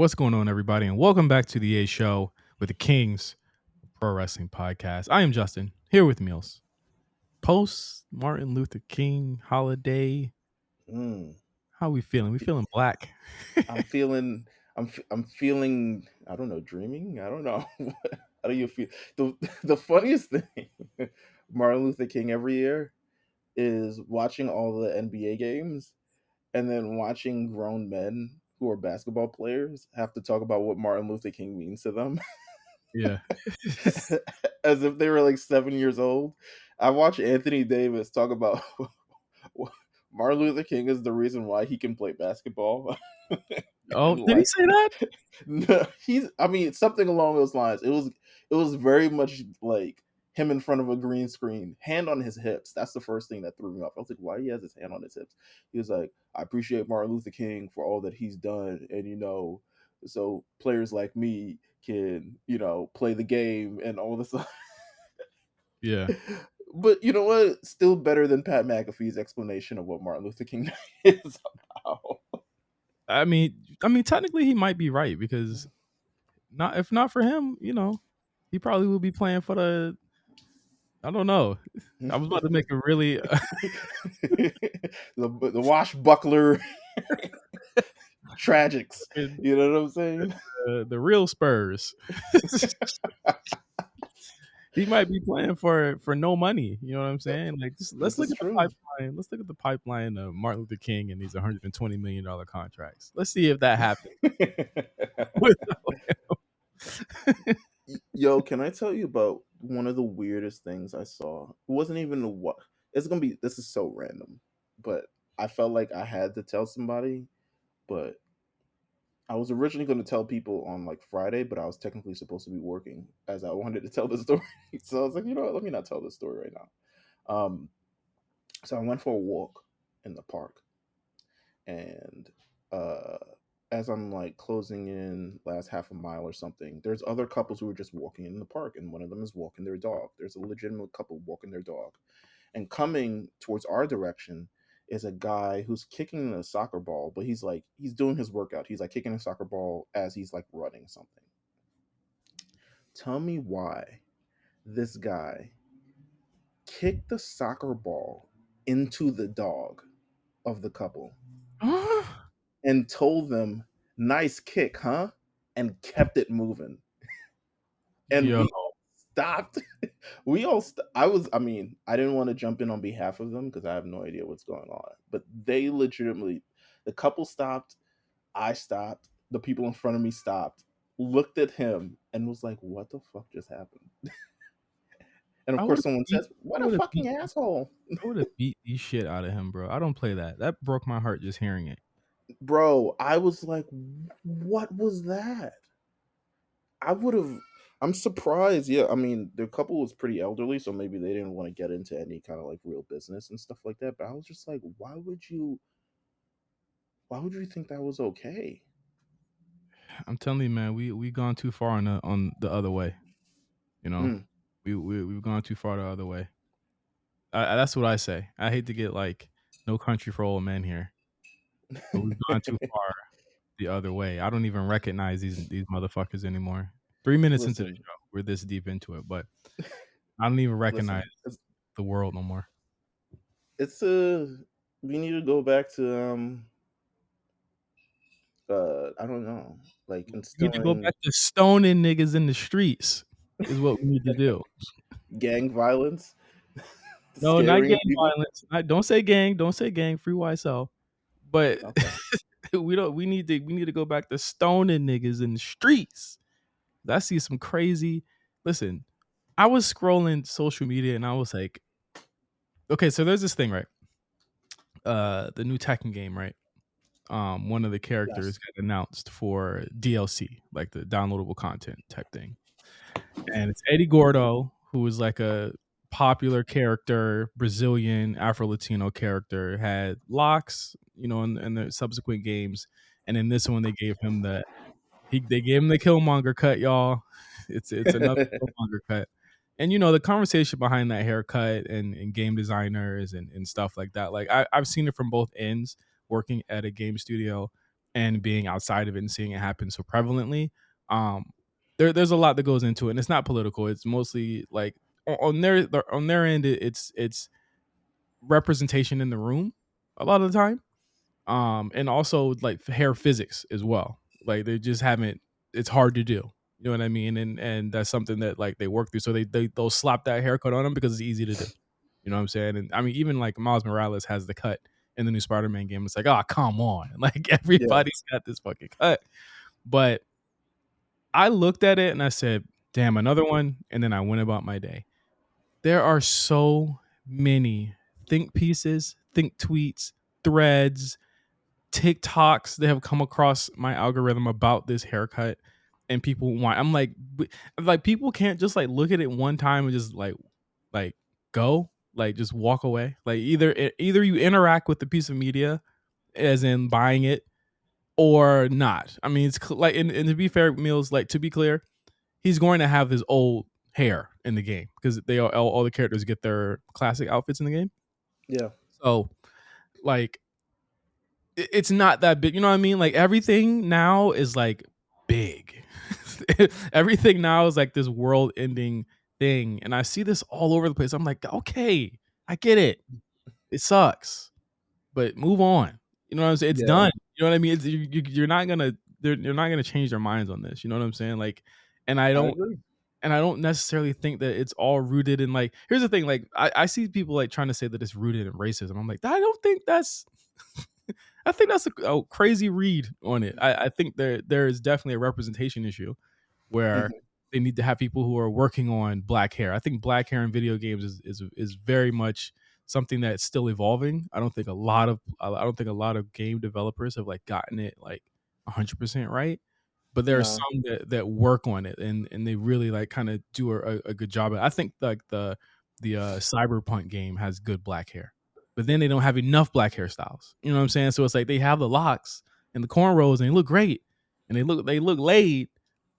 What's going on, everybody? And welcome back to the A Show with the Kings Pro Wrestling Podcast. I am Justin, here with Meelz. Post Martin Luther King holiday. Mm. How we feeling? We feeling black. I'm feeling. I'm feeling. I don't know. Dreaming. I don't know. How do you feel? The funniest thing, Martin Luther King every year is watching all the NBA games and then watching grown men who are basketball players have to talk about what Martin Luther King means to them, Yeah. as if they were like 7 years old. I watched Anthony Davis talk about Martin Luther King is the reason why he can play basketball. Oh, And did he like, say that? no, I mean, something along those lines. It was very much like him in front of a green screen, hand on his hips. That's the first thing that threw me off. I was like, why he has his hand on his hips? He was like, I appreciate Martin Luther King for all that he's done, and so players like me can play the game and all this. Yeah. But you know what? Still better than Pat McAfee's explanation of what Martin Luther King is about. I mean, technically he might be right because if not for him, he probably would be playing for the. I don't know. I was about to make a really The Washbuckler tragics. You know what I'm saying? the real Spurs. He might be playing for no money. You know what I'm saying? Like, let's This look is at the true. pipeline. Let's look at the pipeline of Martin Luther King and these $120 million contracts. Let's see if that happens. Yo, can I tell you about one of the weirdest things I saw? It wasn't even what it's gonna be. This is so random, but I felt like I had to tell somebody. But I was originally going to tell people on like Friday, but I was technically supposed to be working as I wanted to tell the story. So I was like, you know what? Let me not tell this story right now. So I went for a walk in the park, and uh, as I'm like closing in last half a mile or something, there's other couples who are just walking in the park, and one of them is walking their dog. There's a legitimate couple walking their dog, and coming towards our direction is a guy who's kicking a soccer ball, but he's doing his workout. He's like kicking a soccer ball as he's like running something. Tell me why this guy kicked the soccer ball into the dog of the couple and told them, "Nice kick, huh?" and kept it moving. And Yo, we all stopped. I didn't want to jump in on behalf of them because I have no idea what's going on. But they legitimately, the couple stopped, I stopped, the people in front of me stopped, looked at him, and was like, "What the fuck just happened?" And of I would course, have someone beat. says, "What I a would have beat. fucking asshole." I would have beat the shit out of him, bro. I don't play that. That broke my heart just hearing it. Bro, I was like, "What was that?" I would have. I'm surprised. Yeah, I mean, the couple was pretty elderly, so maybe they didn't want to get into any kind of like real business and stuff like that. But I was just like, why would you? Why would you think that was okay? I'm telling you, man, we gone too far on the other way. You know, Mm. we've gone too far the other way. That's what I say. I hate to get like no country for old men here, but we've gone too far the other way. I don't even recognize these motherfuckers anymore. 3 minutes into the Listen, show, we're this deep into it, but I don't even recognize listen. the world no more. It's a. We need to go back to I don't know, like We need to go instilling back to stoning niggas in the streets. Is what we need to do. gang violence, No, not gang scaring people. violence. Don't say gang. Don't say gang. Free YSL. But Okay. we don't. We need to go back to stoning niggas in the streets. I see some crazy. Listen, I was scrolling social media and I was like, okay, so there's this thing, right? The new Tekken game, right? One of the characters Yes. got announced for DLC, like the downloadable content type thing, and it's Eddie Gordo, who is like a popular character, Brazilian Afro Latino character, had locks, in the subsequent games, and in this one they gave him they gave him the Killmonger cut, y'all. It's another Killmonger cut. And the conversation behind that haircut and game designers and stuff like that. Like I've seen it from both ends working at a game studio. and being outside of it and seeing it happen so prevalently, um, there's a lot that goes into it, and it's not political. It's mostly like on their end, it's representation in the room a lot of the time, and also like hair physics as well. Like they just haven't. It's hard to do. You know what I mean? And that's something that like they work through. So they'll slap that haircut on them because it's easy to do. You know what I'm saying? And I mean, even like Miles Morales has the cut in the new Spider-Man game. It's like, oh, come on. Like Yeah. everybody's got this fucking cut. But I looked at it and I said, damn, another one. And then I went about my day. There are so many think pieces, think tweets, threads, TikToks that have come across my algorithm about this haircut, and people want. I'm like people can't just like look at it one time and just like go like just walk away. Like either you interact with the piece of media, as in buying it, or not. I mean, it's like and to be fair, Meelz, like to be clear, he's going to have his old hair in the game because they all the characters get their classic outfits in the game. Yeah. So like it's not that big. You know what I mean? Like everything now is like big. Everything now is like this world ending thing. And I see this all over the place. I'm like, okay, I get it. It sucks, but move on. You know what I'm saying? It's Yeah. done. You know what I mean? You're not gonna you're not gonna change their minds on this. You know what I'm saying? Like, and I I don't agree. and I don't necessarily think that it's all rooted in like. Here's the thing. Like, I see people like trying to say that it's rooted in racism. I'm like, I don't think that's I think that's a crazy read on it. I think there is definitely a representation issue where Mhm. they need to have people who are working on black hair. I think black hair in video games is very much something that's still evolving. I don't think a lot of game developers have like gotten it like 100% right, but there are No. some that work on it and they really like kind of do a good job. I think like the Cyberpunk game has good black hair, but then they don't have enough black hairstyles. You know what I'm saying? So it's like they have the locks and the cornrows and they look great and they look laid,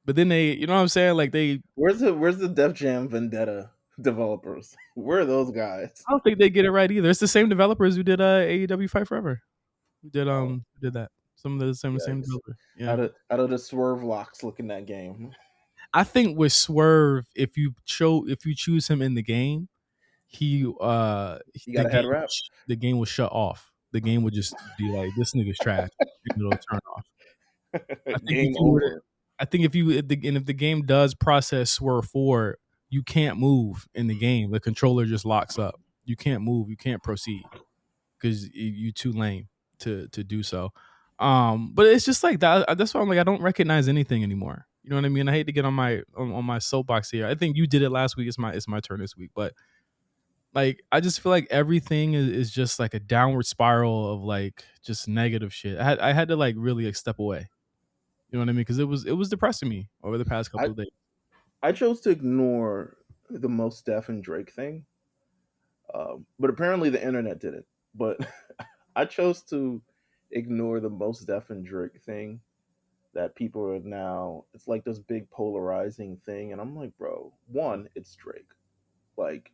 but then they, you know what I'm saying? Like they, Where's the Def Jam Vendetta developers? Where are those guys? I don't think they get it right either. It's the same developers who did AEW Fight Forever, Oh, who did that. Some of the same yikes. developer. Yeah. How did the Swerve locks look in that game? I think with Swerve, if you choose him in the game, he You got a head wrap? the game will shut off. The game would just be like, this nigga's trash, and it'll turn off. I think if Game you were to, over. I think if the game does process swerve forward, you can't move in the game. The controller just locks up. You can't move. You can't proceed because you too lame to do so. But it's just like that. That's why I'm like I don't recognize anything anymore. You know what I mean? I hate to get on my soapbox here. I think you did it last week. It's my turn this week, but like I just feel like everything is just like a downward spiral of like just negative shit. I had to like really like step away. You know what I mean? Because it was depressing me over the past I couple of days. I chose to ignore the Most Def and Drake thing, but apparently the internet didn't. But I chose to ignore the Most Def and Drake thing. That people are now, it's like this big polarizing thing, and I'm like, bro, one, it's Drake. Like,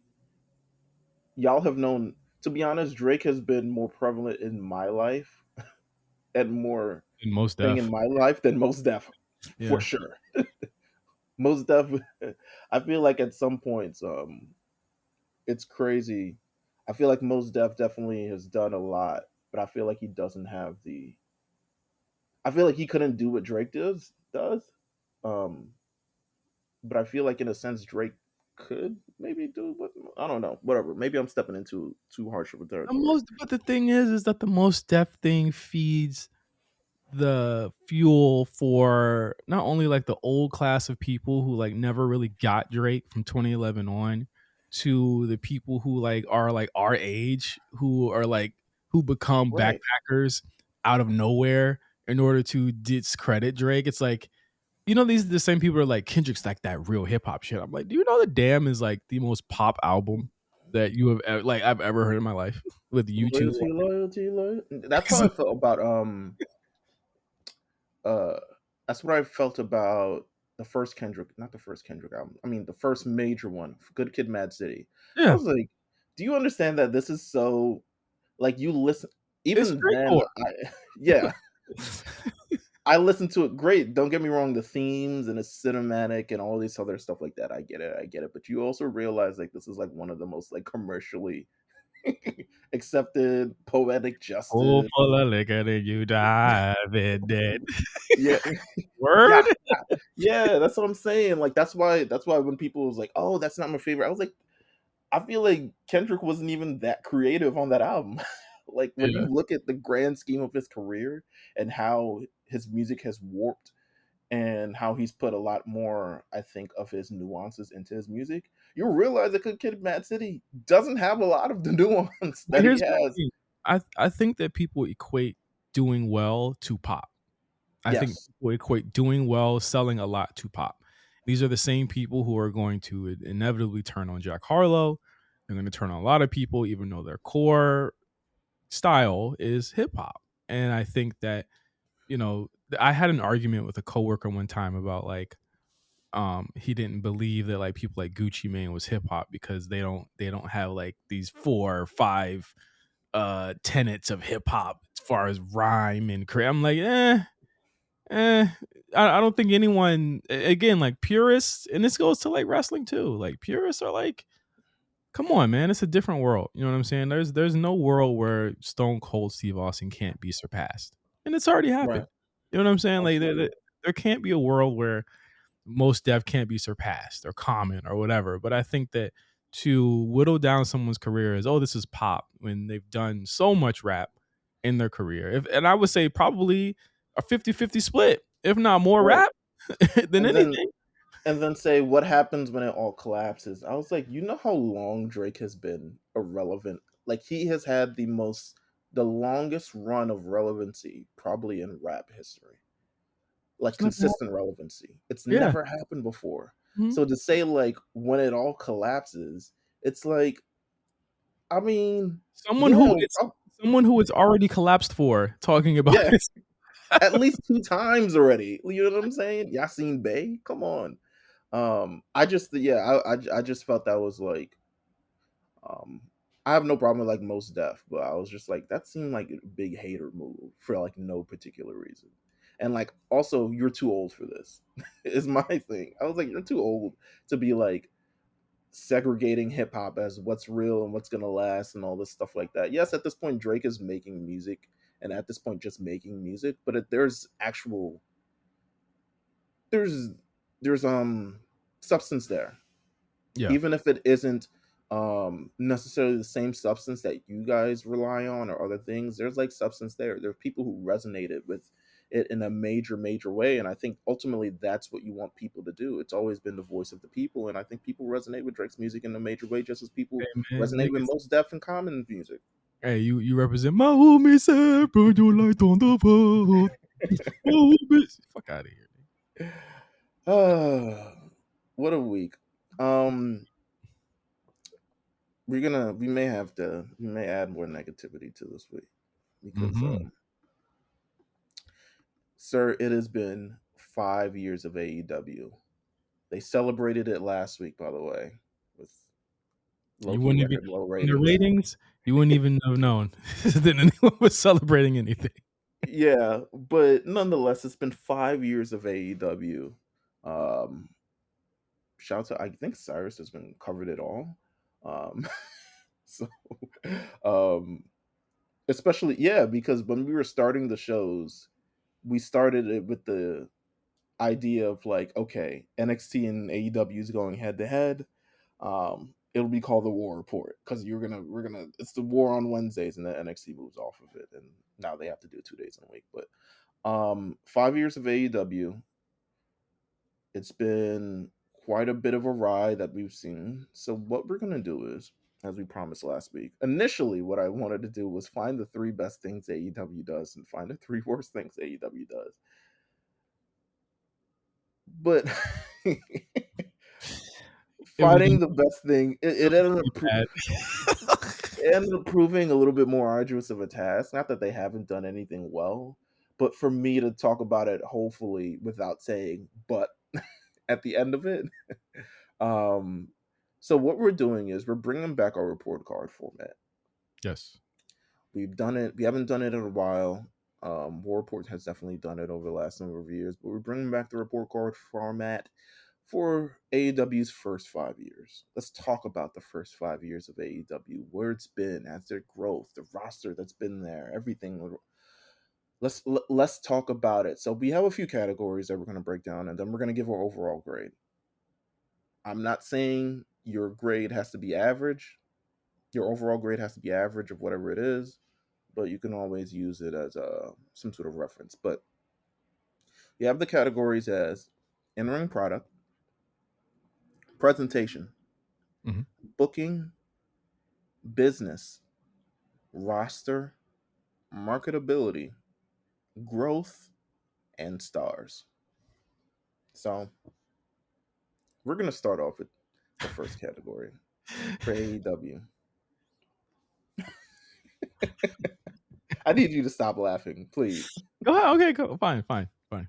y'all have known. To be honest, Drake has been more prevalent in my life and more And most thing in deaf. my life than Most Def, for Yeah. sure. Most Def, I feel like at some points, it's crazy. I feel like Most Def definitely has done a lot, but I feel like he doesn't have the. I feel like he couldn't do what Drake does. Um, but I feel like in a sense Drake could maybe do, but I don't know. Whatever. Maybe I'm stepping into too harsh of a territory. But the thing is that the most deaf thing feeds the fuel for not only like the old class of people who like never really got Drake from 2011 on to the people who like are like our age who are like who become Right. backpackers out of nowhere in order to discredit Drake. It's like these are the same people who are like Kendrick's like that real hip hop shit. I'm like, do you know the Damn is like the most pop album that you have like I've ever heard in my life with YouTube. Loyalty, loyalty, loyalty. That's how I felt about uh that's what I felt about the first Kendrick, not the first Kendrick album. I mean the first major one, Good Kid, Mad City. I Yeah, was like, do you understand that this is so, like, you listen it's even then straightforward. I yeah. I listened to it. Great. Don't get me wrong. The themes and the cinematic and all this other stuff like that. I get it. I get it. But you also realize like this is like one of the most like commercially accepted poetic Pull justice. full of liquor, then you dive in dead. Yeah, yeah, Word? yeah. That's what I'm saying. Like that's why when people was like, "Oh, that's not my favorite," I was like, I feel like Kendrick wasn't even that creative on that album. Like when you Yeah. look at the grand scheme of his career and how his music has warped and how he's put a lot more, I think, of his nuances into his music, you realize that Good Kid, Mad City doesn't have a lot of the nuance But that he here's my has. thing. I think that people equate doing well to pop. I think Yes, people equate doing well, selling a lot to pop. These are the same people who are going to inevitably turn on Jack Harlow. They're going to turn on a lot of people, even though their core style is hip hop. And I think that, I had an argument with a coworker one time about like, he didn't believe that like people like Gucci Mane was hip hop because they don't have like these 4 or 5 tenets of hip hop as far as rhyme and I'm like, eh, I don't think anyone, again, like purists, and this goes to like wrestling too. Like purists are like, come on, man, it's a different world. You know what I'm saying? There's no world where Stone Cold Steve Austin can't be surpassed, and it's already happened. right, You know what I'm saying? Like absolutely, there can't be a world where most Def can't be surpassed or Common or whatever. But I think that to whittle down someone's career as, oh, this is pop, when they've done so much rap in their career. And I would say probably a 50-50 split, if not more right. rap than And then anything. and then say what happens when it all collapses. I was like, you know how long Drake has been irrelevant? Like he has had the longest run of relevancy probably in rap history. Like It's never happened. consistent relevancy. It's Yeah. never happened before. Mhm. So to say like when it all collapses, it's like I mean, Someone yeah, who it's someone who it's already collapsed for talking about yeah, this. at least two times already. You know what I'm saying? Yasin Bey, come on. I just yeah, I just felt that was like Um, I have no problem with like most deaf, but I was just like that seemed like a big hater move for like no particular reason. And like also you're too old for this is my thing. I was like you're too old to be like segregating hip hop as what's real and what's gonna last and all this stuff like that. Yes, at this point Drake is making music and at this point just making music, but there's actual there's there's substance there, Yeah. even if it isn't necessarily the same substance that you guys rely on or other things. There's like substance there are people who resonated with it in a major way, and I think ultimately that's what you want people to do. It's always been the voice of the people, and I think people resonate with Drake's music in a major way just as people Hey man, resonate with niggas. most Def and Common music. Hey, you represent my homie said, burn your light on the world. My homie. Fuck out of here. What a week. um we may add more negativity to this week because Mhm. sir, it has been 5 years of AEW. They celebrated it last week, by the way, with low You key wouldn't even record low in the ratings. ratings, you wouldn't even have known that anyone was celebrating anything. Yeah, but nonetheless, it's been 5 years of AEW. Um, Shout out to I think Cyrus has been covered it all. Um, so, um, especially yeah, because when we were starting the shows, we started it with the idea of like, okay, NXT and AEW is going head to head. It'll be called the War Report because we're gonna it's the War on Wednesdays and then NXT moves off of it and now they have to do 2 days in a week. But 5 years of AEW, it's been quite a bit of a ride that we've seen. So what we're gonna do is, as we promised last week, initially what I wanted to do was find the three best things AEW does and find the three worst things AEW does. But It was gonna finding the best thing, it was gonna be bad. it ended up proving a little bit more arduous of a task. Not that they haven't done anything well, but for me to talk about it, hopefully, without saying "but" at the end of it. Um, so what we're doing is we're bringing back our report card format. Yes. We've done it. We haven't done it in a while. War Report has definitely done it over the last number of years, but we're bringing back the report card format for AEW's first 5 years. Let's talk about the first 5 years of AEW, where it's been, as their growth, the roster that's been there, everything. Let's talk about it. So we have a few categories that we're going to break down, and then we're going to give our overall grade. I'm not saying your grade has to be average. Your overall grade has to be average of whatever it is, but you can always use it as some sort of reference. But you have the categories as in-ring product, presentation, Mhm. booking, business, roster, marketability, growth, and stars. So we're going to start off with the first category for AEW. I need you to stop laughing, please. Go ahead. Okay, go. Fine, fine, fine.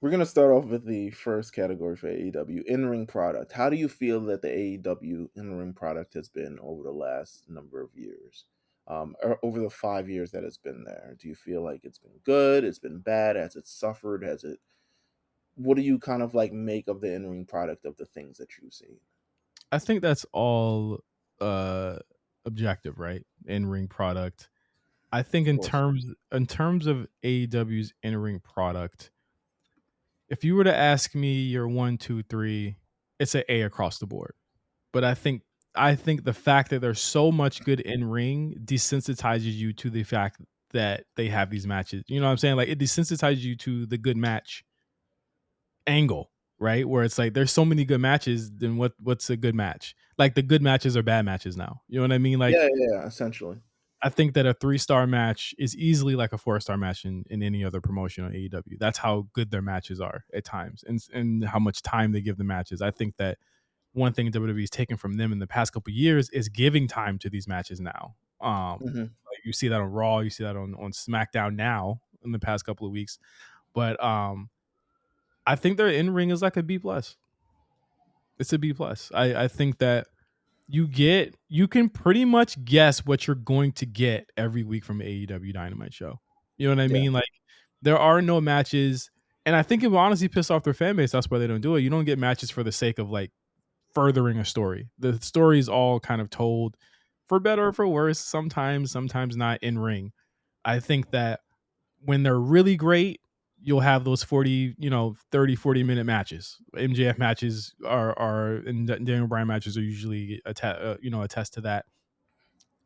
We're going to start off with the first category for AEW, in-ring product. How do you feel that the AEW in-ring product has been over the last number of years? Or over the 5 years that it's been there? Do you feel like it's been good? It's been bad? Has it suffered? Has it? What do you kind of like make of the in-ring product of the things that you've seen? I think that's all uh objective, right? In ring product. I think Of course. in terms of AEW's in ring product, if you were to ask me your one, two, three, it's an A across the board. But I think the fact that there's so much good in ring desensitizes you to the fact that they have these matches. You know what I'm saying? Like it desensitizes you to the good match angle, right? Where it's like there's so many good matches, then what's a good match? Like the good matches are bad matches now. You know what I mean? Like Yeah, yeah, essentially. I think that a 3-star match is easily like a 4-star match in any other promotion on AEW. That's how good their matches are at times, and how much time they give the matches. I think that one thing WWE's taken from them in the past couple of years is giving time to these matches now. Hmm. Like you see that on Raw, you see that on SmackDown now in the past couple of weeks. But I think their in ring is like a B plus. It's a B plus. I think that you can pretty much guess what you're going to get every week from AEW Dynamite show. You know what I Yeah. mean? Like there are no matches, and I think it will honestly piss off their fan base. That's why they don't do it. You don't get matches for the sake of like furthering a story. The story is all kind of told for better or for worse. Sometimes not in ring. I think that when they're really great, you'll have those 40, 30, 40-minute matches. MJF matches and Daniel Bryan matches are usually attest to that.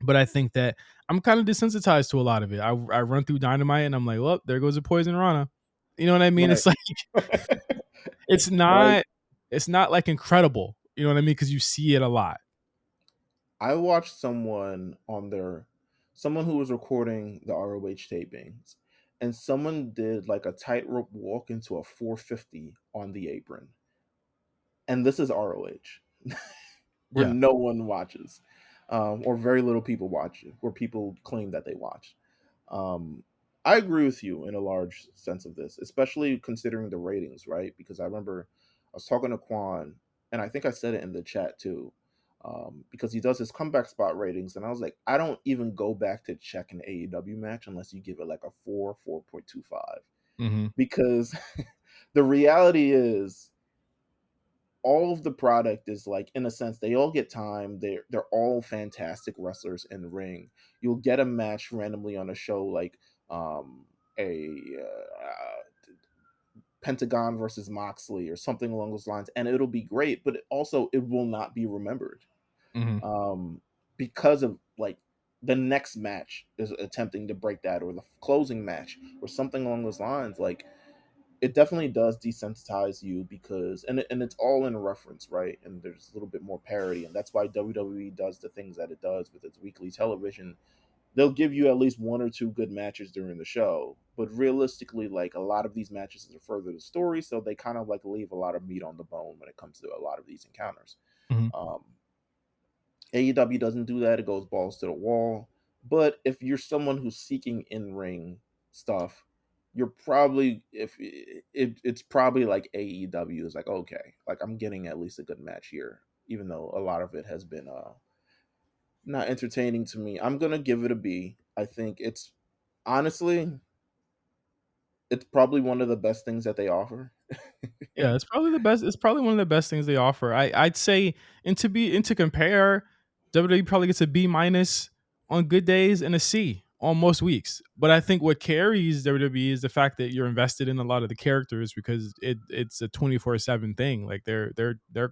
But I think that I'm kind of desensitized to a lot of it. I run through Dynamite and I'm like, well, there goes a Poison Rana. You know what I mean? Right. It's like it's Like not it's not like incredible. You know what I mean? Because you see it a lot. I watched someone who was recording the ROH tapings, and someone did like a tightrope walk into a 450 on the apron. And this is ROH, where Yeah. no one watches, or very little people watch it, where people claim that they watch. Um, I agree with you in a large sense of this, especially considering the ratings, right? Because I remember I was talking to Quan, and I think I said it in the chat too, because he does his comeback spot ratings, and I was like, I don't even go back to check an AEW match unless you give it like a 4.25, Mm-hmm. because the reality is all of the product is like, in a sense, they all get time. They're all fantastic wrestlers in the ring. You'll get a match randomly on a show like a Pentagon versus Moxley or something along those lines, and it'll be great, but it will not be remembered, Mm-hmm. um, because of like the next match is attempting to break that, or the closing match or something along those lines. Like it definitely does desensitize you, because and it's all in reference, right? And there's a little bit more parody, and that's why WWE does the things that it does with its weekly television. They'll give you at least one or two good matches during the show, but realistically, like a lot of these matches are further the story, so they kind of like leave a lot of meat on the bone when it comes to a lot of these encounters. Mm-hmm. um, AEW doesn't do that. It goes balls to the wall. But if you're someone who's seeking in-ring stuff, you're probably, if it's probably like AEW is like, okay, like I'm getting at least a good match here, even though a lot of it has been not entertaining to me. I'm gonna give it a B. I think it's Honestly, it's probably one of the best things that they offer. Yeah, it's probably the best. It's probably one of the best things they offer. I'd say, and to compare, WWE probably gets a B minus on good days and a C on most weeks. But I think what carries WWE is the fact that you're invested in a lot of the characters because it's a 24/7 thing. Like they're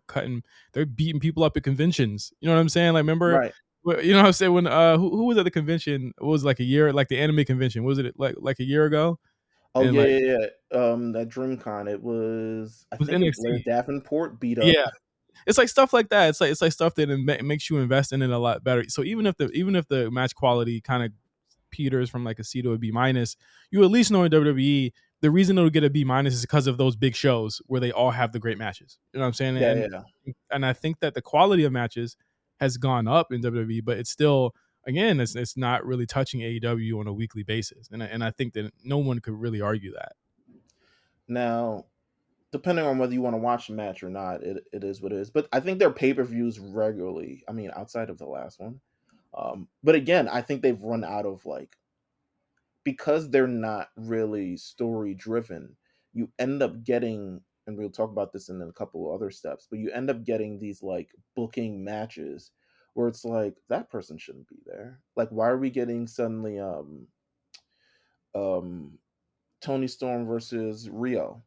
cutting, they're beating people up at conventions. You know what I'm saying? Like remember, Right. you know what I'm saying when who was at the convention? What was it, like a year, like the anime convention? Was it like a year ago? Oh And yeah, like yeah, yeah. That DreamCon, it was, I it was think it Blair NXT. Davenport beat up. Yeah, it's like stuff like that. It's like stuff that makes you invest in it a lot better. So even if the match quality kind of peters from like a C to a B minus, you at least know in WWE the reason it'll get a B minus is because of those big shows where they all have the great matches. You know what I'm saying? Yeah, yeah. And I think that the quality of matches has gone up in WWE, but it's still again it's not really touching AEW on a weekly basis, and I think that no one could really argue that. Now, depending on whether you want to watch the match or not, it is what it is. But I think their pay-per-views regularly. I mean, outside of the last one. But again, I think they've run out of like, because they're not really story driven, you end up getting, and we'll talk about this in a couple of other steps, but you end up getting these like booking matches where it's like that person shouldn't be there. Like, why are we getting suddenly um Tony Storm versus Rio?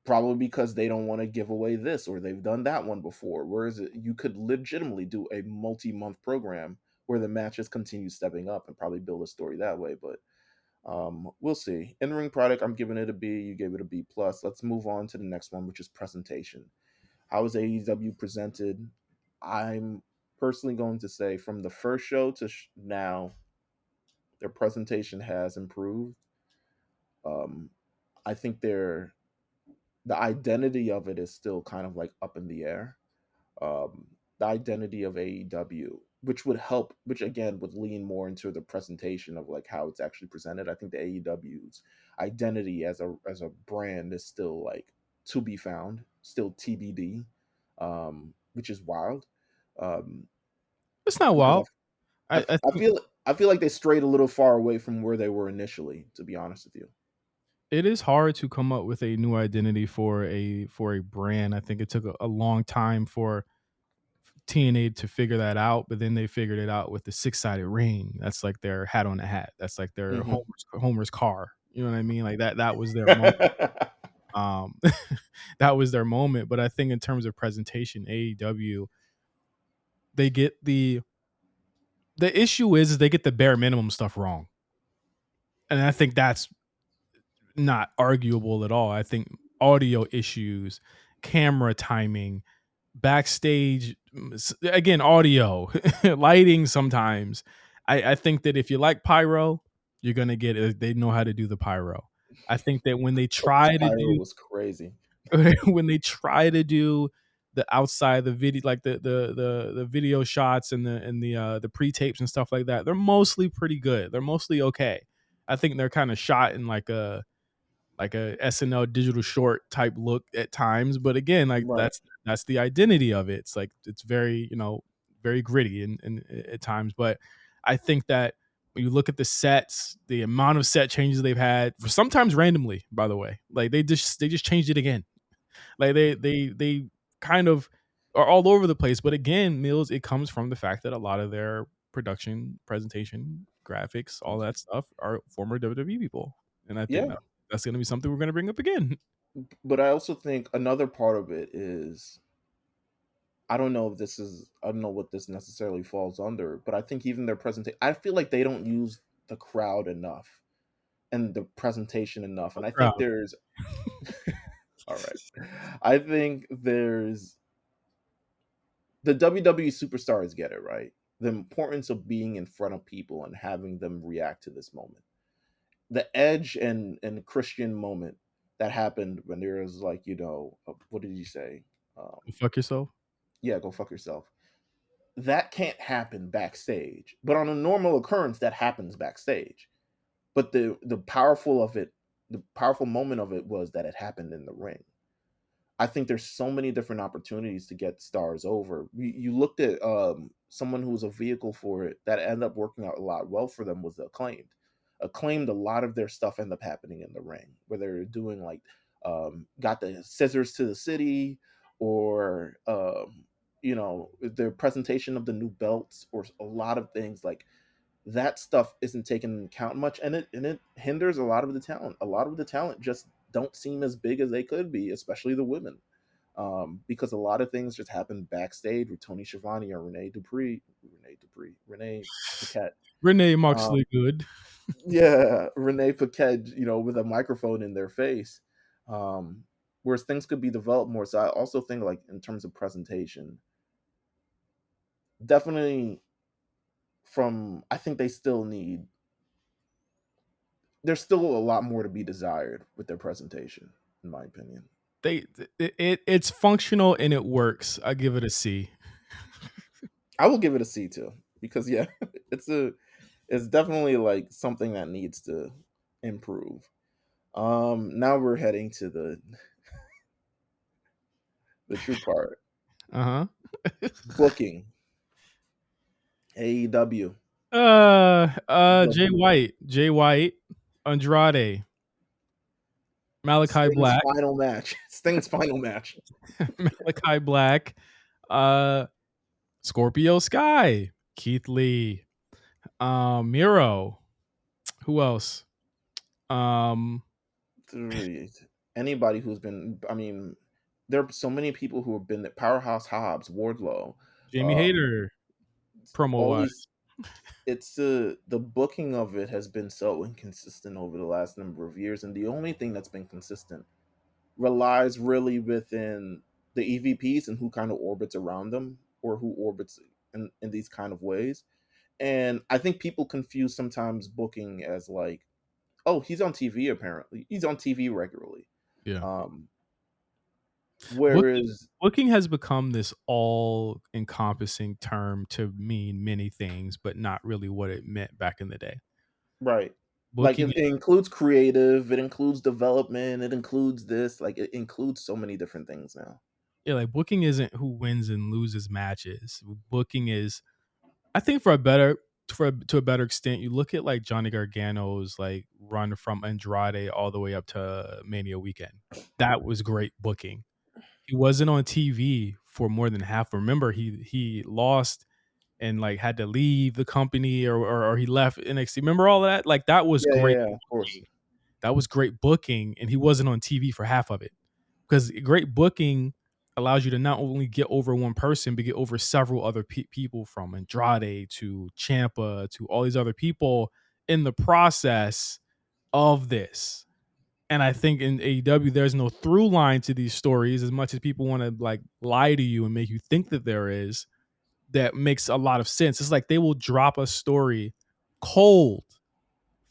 Probably because they don't want to give away this, or they've done that one before. Whereas you could legitimately do a multi-month program where the matches continue stepping up and probably build a story that way. But we'll see. In ring product, I'm giving it a B. You gave it a B plus. Let's move on to the next one, which is presentation. How is AEW presented? I'm personally going to say from the first show to now, their presentation has improved. Um, I think the identity of it is still kind of like up in the air. The identity of AEW, which would help, which again would lean more into the presentation of like how it's actually presented. I think the AEW's identity as a brand is still like to be found, still TBD, which is wild. Um, It's not because wild. I I think feel like they strayed a little far away from where they were initially. To be honest with you, it is hard to come up with a new identity for a brand. I think it took a long time for TNA to figure that out, but then they figured it out with the six-sided ring. That's like their hat on a hat. That's like their hmm Homer's car. You know what I mean? Like that was their moment. Um, that was their moment. But I think in terms of presentation, AEW they get the issue is they get the bare minimum stuff wrong, and I think that's not arguable at all. I think audio issues, camera timing, backstage, again, audio, lighting sometimes. I think that if you like pyro, you're gonna get it. They know how to do the pyro. I think that when they try to Pyro do was crazy. when they try to do the outside the video like the video shots and the pre-tapes and stuff like that, they're mostly pretty good. They're mostly okay. I think they're kind of shot in like a SNL digital short type look at times. But again, like Right. that's the identity of it. It's like it's very, very gritty and at times. But I think that when you look at the sets, the amount of set changes they've had, sometimes randomly, by the way, like they just changed it again. Like they kind of are all over the place. But again, Meelz, it comes from the fact that a lot of their production, presentation, graphics, all that stuff are former WWE people, and I think Yeah. that's going to be something we're going to bring up again. But I also think another part of it is, I don't know what this necessarily falls under, but I think even their presentation, I feel like they don't use the crowd enough and the presentation enough. And No I think crowd. there's all right. I think there's the WWE superstars get it, right? The importance of being in front of people and having them react to this moment. The Edge and Christian moment that happened when there was like, what did you say? Go fuck yourself. Yeah, go fuck yourself. That can't happen backstage. But on a normal occurrence, that happens backstage. But the powerful moment of it was that it happened in the ring. I think there's so many different opportunities to get stars over. You looked at someone who was a vehicle for it that ended up working out a lot well for them was Acclaimed. Acclaimed, a lot of their stuff end up happening in the ring, where they're doing like got the scissors to the city, or their presentation of the new belts, or a lot of things like that stuff isn't taken into account much, and it hinders a lot of the talent. A lot of the talent just don't seem as big as they could be, especially the women, because a lot of things just happen backstage with Tony Schiavone or Renee Paquette. Renee Um, Moxley good. yeah, Renee Paquette, with a microphone in their face. Um, Whereas things could be developed more. So I also think, like, in terms of presentation, definitely I think they still need, there's still a lot more to be desired with their presentation, in my opinion. They it's functional and it works. I give it a C. I will give it a C too, because yeah, it's definitely like something that needs to improve. Now we're heading to the true part. Uh Booking. AEW huh. booking. Jay White, Andrade, Malachi Sting's Black, final match. Sting's final match. Malachi Black, uh, Scorpio Sky, Keith Lee, Miro. Who else? Um, Three. Anybody who's been, I mean, there are so many people who have been at Powerhouse Hobbs, Wardlow, Jamie um, Hayter, promo all wise. these. It's the booking of it has been so inconsistent over the last number of years, and the only thing that's been consistent relies really within the EVPs and who kind of orbits around them, or who orbits in these kind of ways. And I think people confuse sometimes booking as like, oh, he's on TV, apparently he's on TV regularly. Yeah. um Booking Whereas, booking has become this all encompassing term to mean many things, but not really what it meant back in the day. right, like Booking it includes creative, it includes development, it includes this, like it includes so many different things now. Yeah, like booking isn't who wins and loses matches. Booking is, I think, for a better to a better extent, you look at like Johnny Gargano's like run from Andrade all the way up to Mania weekend. That was great booking. He wasn't on TV for more than half. Remember, he lost and like had to leave the company, or he left NXT. Remember all of that? Like that was Yeah, yeah, great yeah, of course. booking. That was great booking, and he wasn't on TV for half of it. Because great booking allows you to not only get over one person, but get over several other people, from Andrade to Champa to all these other people in the process of this. And I think in AEW, there's no through line to these stories as much as people want to like lie to you and make you think that there is. That makes a lot of sense. It's like they will drop a story cold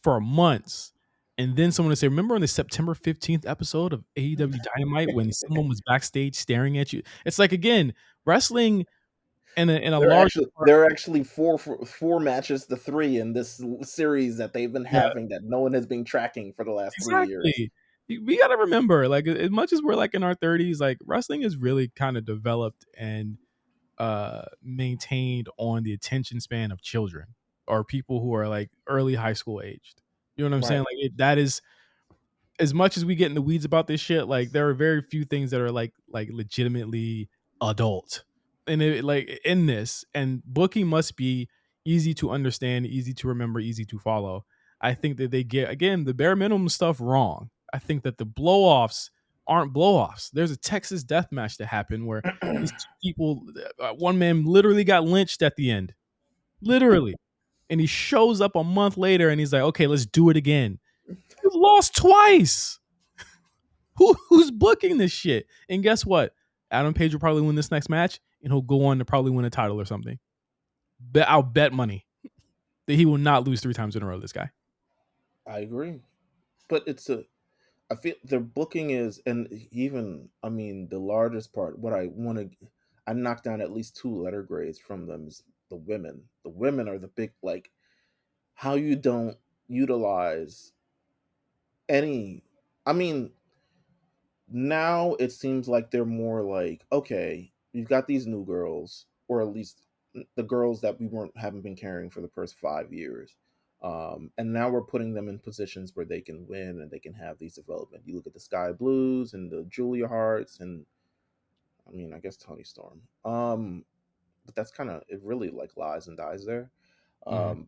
for months. And then someone will say, remember on the September 15th episode of AEW Dynamite when someone was backstage staring at you? It's like, again, wrestling in a There are large actually part. there are actually four matches to three in this series that they've been Yeah, having that no one has been tracking for the last 3 years. exactly. We got to remember, like, as much as we're like in our 30s, like wrestling is really kind of developed and maintained on the attention span of children or people who are like early high school aged. You know what I'm saying? Right. Like that is, as much as we get in the weeds about this shit, like there are very few things that are like legitimately adult, and it, like in this, and booking must be easy to understand, easy to remember, easy to follow. I think that they get, again, the bare minimum stuff wrong. I think that the blow offs aren't blow offs. There's a Texas death match that happened where these two people, one man literally got lynched at the end, literally, and he shows up a month later and he's like, okay, let's do it again. You've lost twice. Who's booking this shit? And guess what? Adam Page will probably win this next match, and he'll go on to probably win a title or something. I'll bet money that he will not lose 3 times in a row. This guy. I agree, but I feel their booking is, and even, I mean, the largest part. What I want to, I knocked down at least two letter grades from them is the women. The women are the big, like, how you don't utilize any. I mean, now it seems like they're more like, okay, you've got these new girls, or at least the girls that we weren't haven't been carrying for the first 5 years. And now we're putting them in positions where they can win and they can have these development. You look at the Sky Blues and the Julia Hearts, and I mean, I guess Tony Storm. But that's kind of it. Really, like lies and dies there. Mhm. Um,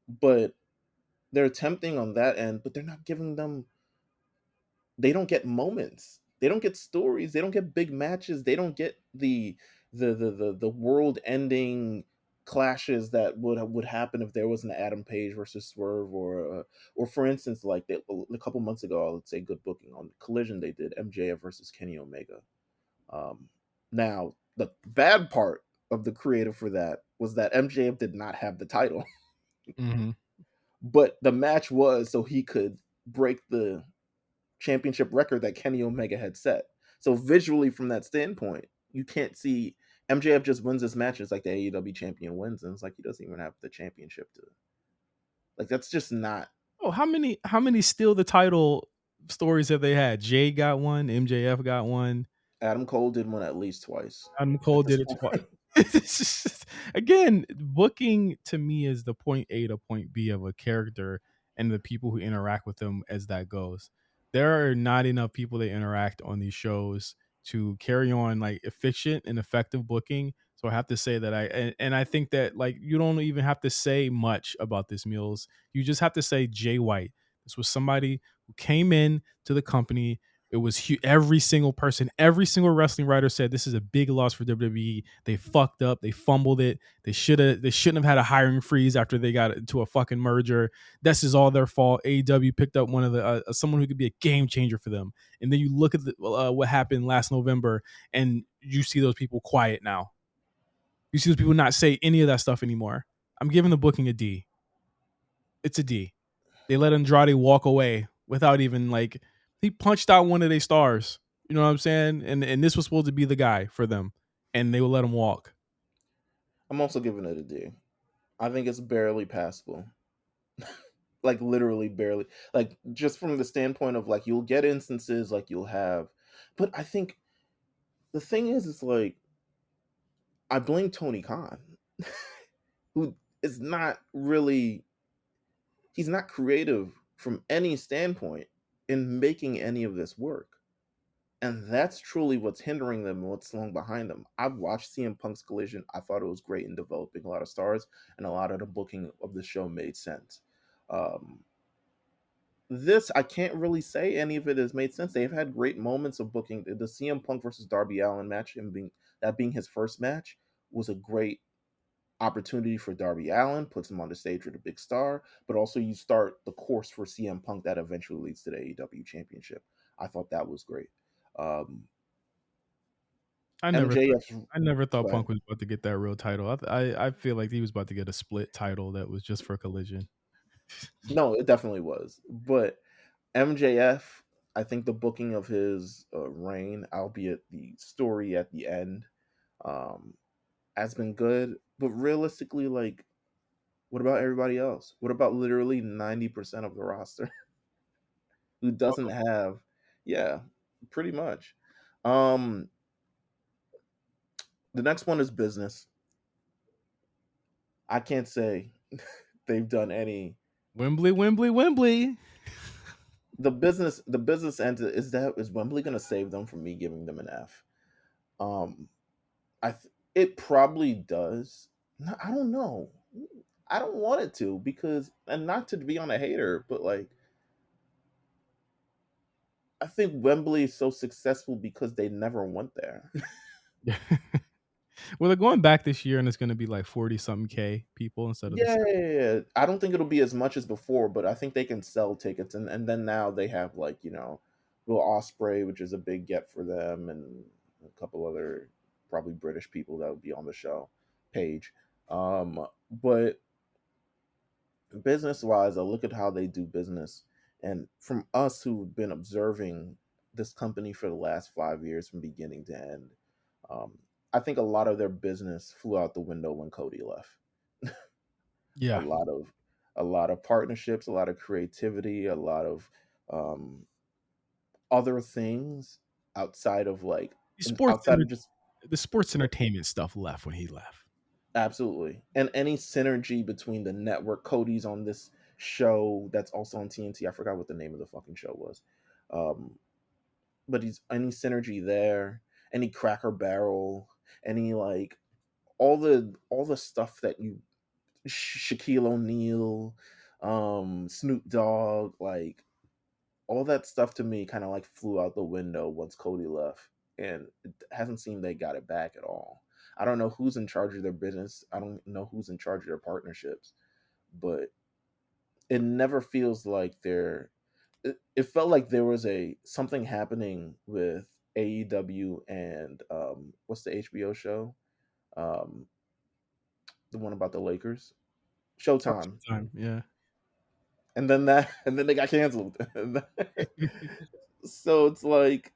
but they're attempting on that end, but they're not giving them. They don't get moments. They don't get stories. They don't get big matches. They don't get the world ending clashes that would happen if there was an Adam Page versus Swerve, or for instance, like a couple months ago, I would say good booking on Collision they did MJF versus Kenny Omega. Um, Now the bad part of the creative for that was that MJF did not have the title, Mhm. but the match was so he could break the championship record that Kenny Omega had set. So visually, from that standpoint, you can't see MJF just wins this match. It's like the AEW champion wins, and it's like he doesn't even have the championship to. Like that's just not. Oh, how many steal the title stories have they had? Jay got one, MJF got one. Adam Cole did one at least twice. Adam At Cole this did it point, twice. It's just- Again, booking to me is the point A to point B of a character and the people who interact with them as that goes. There are not enough people that interact on these shows to carry on like efficient and effective booking. So I have to say that and I think that like you don't even have to say much about this Meelz. You just have to say Jay White. This was somebody who came in to the company. It was every single person, every single wrestling writer said this is a big loss for WWE. They fucked up, they fumbled it. They shouldn't have had a hiring freeze after they got into a fucking merger. This is all their fault. AEW picked up one of the someone who could be a game changer for them. And then you look at what happened last November, and you see those people quiet now. You see those people not say any of that stuff anymore. I'm giving the booking a D. It's a D. They let Andrade walk away without even like he punched out one of their stars. You know what I'm saying? And this was supposed to be the guy for them, and they would let him walk. I'm also giving it a D. I think it's barely passable. Like literally barely. Like just from the standpoint of like you'll get instances like you'll have, but I think the thing is, it's like I blame Tony Khan, who is not really he's not creative from any standpoint in making any of this work. And that's truly what's hindering them and what's slowing behind them. I've watched CM Punk's Collision. I thought it was great in developing a lot of stars, and a lot of the booking of the show made sense. Um, this, I can't really say any of it has made sense. They've had great moments of booking. The CM Punk versus Darby Allin match, him being that being his first match, was a great opportunity for Darby Allin, puts him on the stage with a big star, but also you start the course for CM Punk that eventually leads to the AEW championship. I thought that was great. Um, I never thought MJF's I never thought go ahead. Punk was about to get that real title. I feel like he was about to get a split title that was just for Collision. No, it definitely was. But MJF, I think the booking of his reign, albeit the story at the end, um, has been good. But realistically, like, what about everybody else? What about literally 90% of the roster who doesn't have, yeah, pretty much. Um, the next one is business. I can't say they've done any. Wembley, Wembley, Wembley. The business end is Wembley going to save them from me giving them an F? Um, it probably does. No, I don't know. I don't want it to because, and not to be on a hater, but like I think Wembley is so successful because they never went there. Well, they're going back this year, and it's going to be like 40 something K people instead of the Yeah, yeah, yeah. I don't think it'll be as much as before, but I think they can sell tickets, and then now they have like Will Osprey, which is a big get for them, and a couple other probably British people that would be on the show. Page, but business wise, I look at how they do business, and from us who've been observing this company for the last 5 years from beginning to end, um, I think a lot of their business flew out the window when Cody left. a Yeah. lot of a lot of partnerships, a lot of creativity, a lot of um, other things outside of like The and sports outside of just the sports entertainment stuff left when he left. absolutely, and any synergy between the network. Cody's on this. show that's also on TNT. I forgot what the name of the fucking show was. Um, but he's any synergy there, any Cracker Barrel, any like all the stuff that you Shaquille O'Neal, Snoop Dogg, like all that stuff to me kind of like flew out the window once Cody left, and it hasn't seemed they got it back at all. I don't know who's in charge of their business. I don't know who's in charge of their partnerships, but it never feels like they're. It felt like there was a something happening with AEW and what's the HBO show? Um, the one about the Lakers, Oh, Showtime, Showtime, yeah. and then that and then they got canceled. So it's like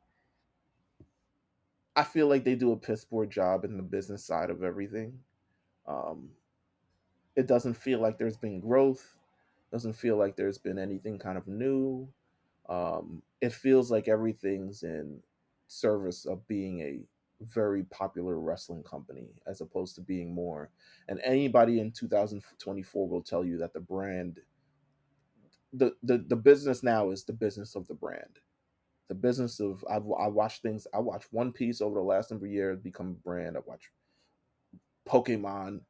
I feel like they do a piss poor job in the business side of everything. Um, it doesn't feel like there's been growth. Doesn't feel like there's been anything kind of new. It feels like everything's in service of being a very popular wrestling company as opposed to being more. And anybody in 2024 will tell you that the brand, the business now is the business of the brand. The business of I watch things. I watch One Piece over the last number of years become a brand. I watch Pokemon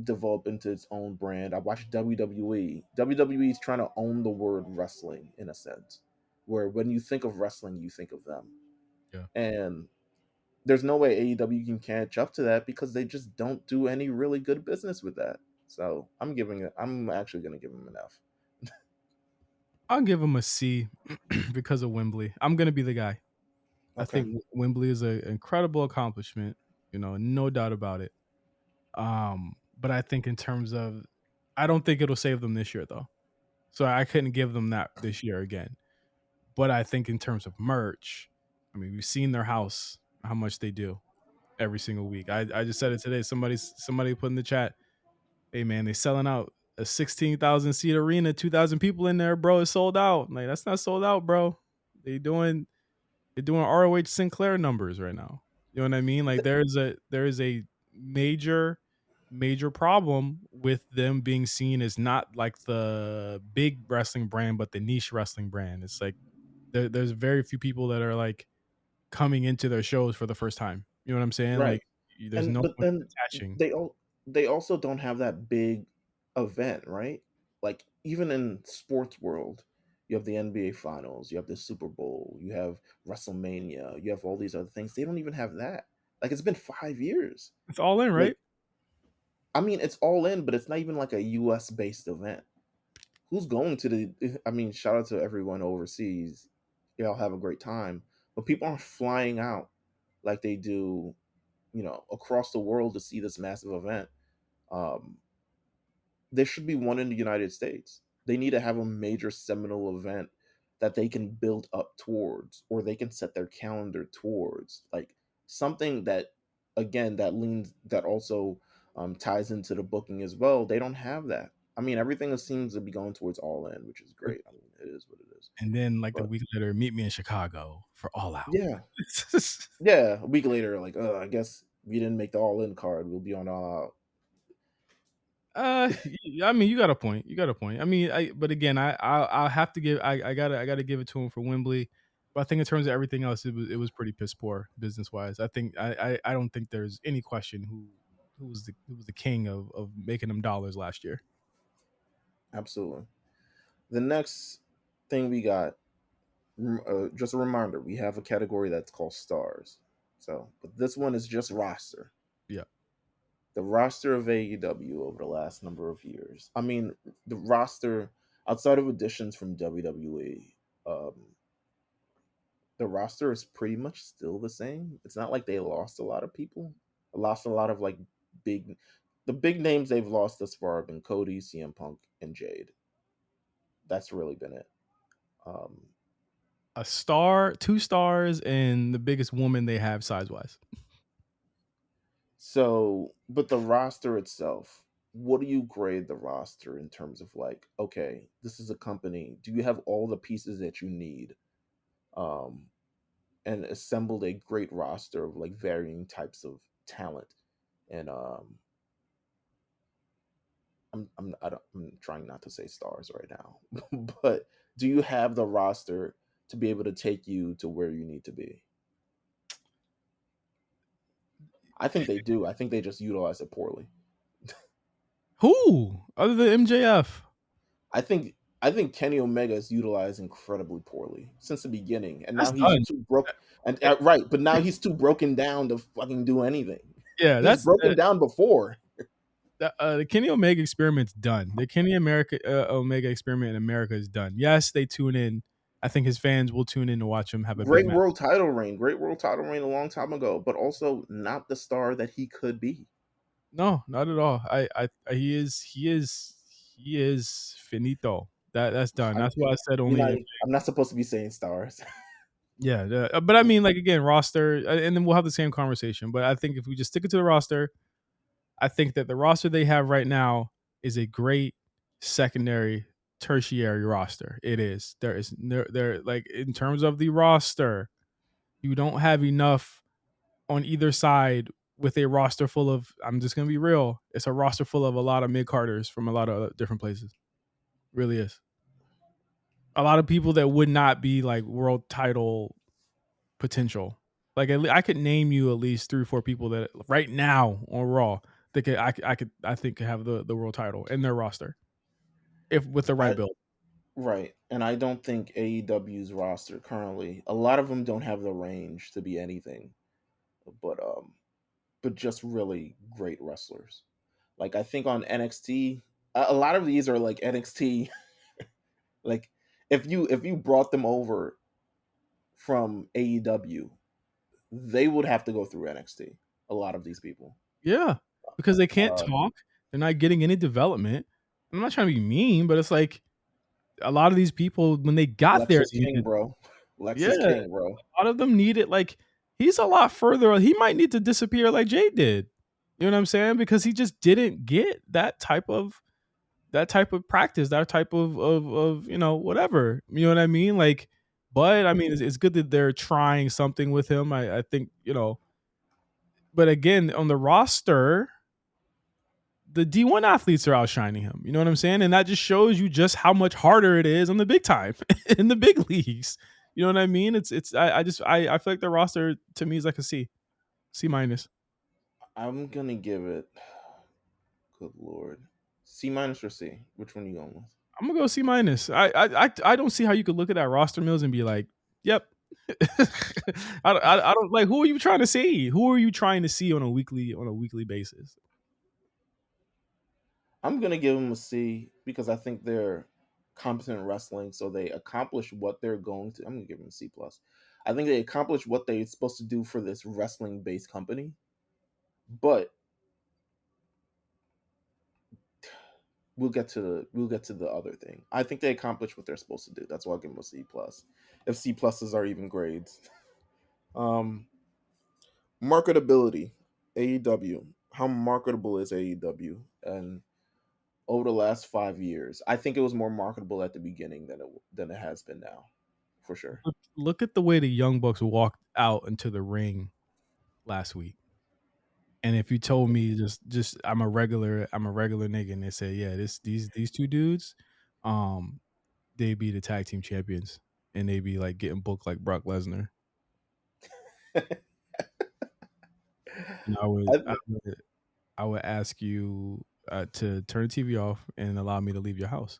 develop into its own brand. I watch WWE. WWE is trying to own the word wrestling in a sense, where when you think of wrestling, you think of them. Yeah. And there's no way AEW can catch up to that because they just don't do any really good business with that. So I'm giving it. I'm actually going to give them an F. I'll give him a C because of Wembley. I'm gonna be the guy. I Okay. think Wembley is an incredible accomplishment, no doubt about it. But I think in terms of, I don't think it'll save them this year though. So I couldn't give them that this year again. But I think in terms of merch, I mean, we've seen their house, how much they do every single week. I just said it today. Somebody put in the chat, hey man, they selling out a 16,000 seat arena, 2,000 people in there, bro. It's sold out. Like that's not sold out, bro. They doing they're doing ROH Sinclair numbers right now. You know what I mean? Like there is a major major problem with them being seen as not like the big wrestling brand, but the niche wrestling brand. It's like there's very few people that are like coming into their shows for the first time. You know what I'm saying? Right. Like there's And no but point then attaching. they also don't have that big event, right? Like even in sports world, you have the NBA finals, you have the Super Bowl, you have WrestleMania, you have all these other things. They don't even have that. Like it's been 5 years. It's all in, Like right? I mean, it's all in, but it's not even like a US based event. Who's going to the I mean, shout out to everyone overseas. Y'all have a great time. But people aren't flying out like they do, across the world to see this massive event. Um, there should be one in the United States. They need to have a major seminal event that they can build up towards, or they can set their calendar towards, like something that, again, that also ties into the booking as well. They don't have that. I mean, everything seems to be going towards All In, which is great. I mean, it is what it is. And then like the But week later, meet me in Chicago for All Out. yeah, yeah. A week later, like, I guess we didn't make the All In card. We'll be on All Out. I mean, you got a point. You got a point. I mean, but again, I'll have to give. I gotta give it to him for Wembley. But I think in terms of everything else, it was pretty piss poor business wise. I think I don't think there's any question who was the king of making them dollars last year. Absolutely. The next thing we got, just a reminder, we have a category that's called stars. So, but this one is just roster. Yeah, The roster of AEW over the last number of years. I mean, the roster outside of additions from WWE, the roster is pretty much still the same. It's not like they lost a lot of people. Lost a lot of like big. The big names they've lost thus far have been Cody, CM Punk, and Jade. That's really been it. Um, a star, 2 stars, and the biggest woman they have size wise. So, but the roster itself, what do you grade the roster in terms of like, okay, this is a company. Do you have all the pieces that you need, um, and assembled a great roster of like varying types of talent? And I'm trying not to say stars right now, but do you have the roster to be able to take you to where you need to be? I think they do. I think they just utilize it poorly. Who other than MJF? I think I think Kenny Omega is utilized incredibly poorly since the beginning, and That's now he's done. too broke. And Eh, right, but now he's too broken down to fucking do anything. Yeah, He's that's broken down before. the Kenny Omega experiment's done. The Kenny Omega experiment in America is done. Yes, they tune in. I think his fans will tune in to watch him have a big Great match. great world title reign a long time ago, but also not the star that he could be. No, not at all. He is finito. That's done. I, That's why I said you're only not. if I'm not supposed to be saying stars. yeah. But I mean, like again, roster, and then we'll have the same conversation. But I think if we just stick it to the roster, I think that the roster they have right now is a great secondary, tertiary roster. It is. There like in terms of the roster, you don't have enough on either side with a roster full of. I'm just gonna be real. It's a roster full of a lot of mid carders from a lot of different places. Really is a lot of people that would not be like world title potential. Like I could name you at least 3 or 4 people that right now on Raw that I think could have the world title in their roster if with the right I, build. right, and I don't think AEW's roster currently. A lot of them don't have the range to be anything, but but just really great wrestlers. Like I think on NXT, a lot of these are like NXT. Like if you brought them over from AEW, they would have to go through NXT. A lot of these people. Yeah, because they can't Uh, talk. They're not getting any development. I'm not trying to be mean, but it's like a lot of these people when they got Lex there is king, needed. bro. Lex Yeah, is king, a bro. lot of them needed like he's a lot further. He might need to disappear like Jay did. You know what I'm saying? Because he just didn't get that type of practice, that type of whatever. You know what I mean? Like, but I mean, it's good that they're trying something with him. I think but again, on the roster, the D1 athletes are outshining him. You know what I'm saying? And that just shows you just how much harder it is on the big time in the big leagues. You know what I mean? It's I feel like the roster to me is like a C minus. I'm gonna give it. Good lord, C minus or C? Which one are you going with? I'm gonna go C minus. I don't see how you could look at that roster Mills and be like, yep. I don't like who are you trying to see? Who are you trying to see on a weekly basis? I'm gonna give them a C because I think they're competent in wrestling, so they accomplish what they're going to. I'm gonna give them a C plus. I think they accomplished what they're supposed to do for this wrestling based company, but we'll get to the other thing. I think they accomplished what they're supposed to do. That's why I'll give them a C plus. If C pluses are even grades. Um, Marketability, AEW. How marketable is AEW? And over the last 5 years, I think it was more marketable at the beginning than it has been now, for sure. Look at the way the Young Bucks walked out into the ring last week. And if you told me just I'm a regular nigga, and they say, yeah, these 2 dudes, um, they be the tag team champions, and they be like getting booked like Brock Lesnar, and I, I would ask you to turn the TV off and allow me to leave your house.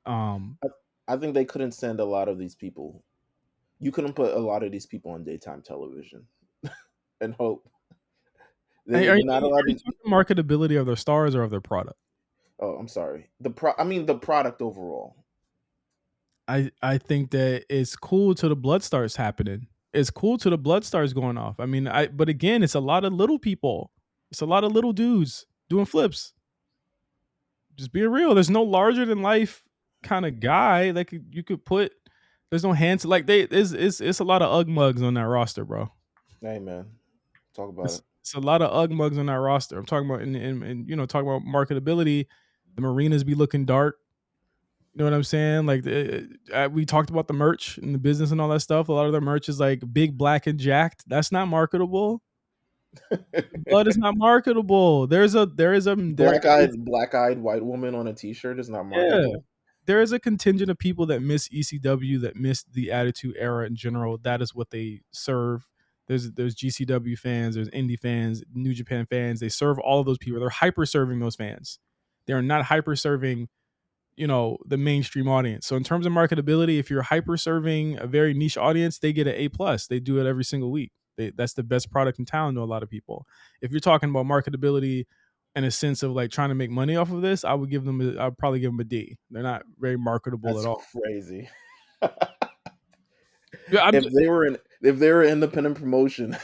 Um, I think they couldn't send a lot of these people. You couldn't put a lot of these people on daytime television and hope hey, they're not allowed are you to. talking marketability of their stars or of their product? Oh, I'm sorry. I mean the product overall. I think that it's cool till the blood starts happening. It's cool till the blood starts going off. I mean, but again, it's a lot of little people. It's a lot of little dudes doing flips. Just being real. There's no larger than life kind of guy that you could put. There's no hands like it's a lot of UGG mugs on that roster, bro. Hey man, talk about it. It's a lot of UGG mugs on that roster. I'm talking about talking about marketability. The marinas be looking dark. You know what I'm saying? Like we talked about the merch and the business and all that stuff. A lot of their merch is like big, black, and jacked. That's not marketable. Blood is not marketable. There is Black eyed white woman on a T-shirt is not yeah. marketable. There is a contingent of people that miss ECW, that miss the Attitude Era in general. That is what they serve. There's GCW fans, there's indie fans, New Japan fans. They serve all of those people. They're hyper serving those fans. They are not hyper serving, the mainstream audience. So in terms of marketability, if you're hyper serving a very niche audience, they get an A+. They do it every single week. That's the best product in town to a lot of people. If you're talking about marketability in a sense of like trying to make money off of this, I'd probably give them a D. They're not very marketable at That's all. crazy. Yeah, If they were independent promotion,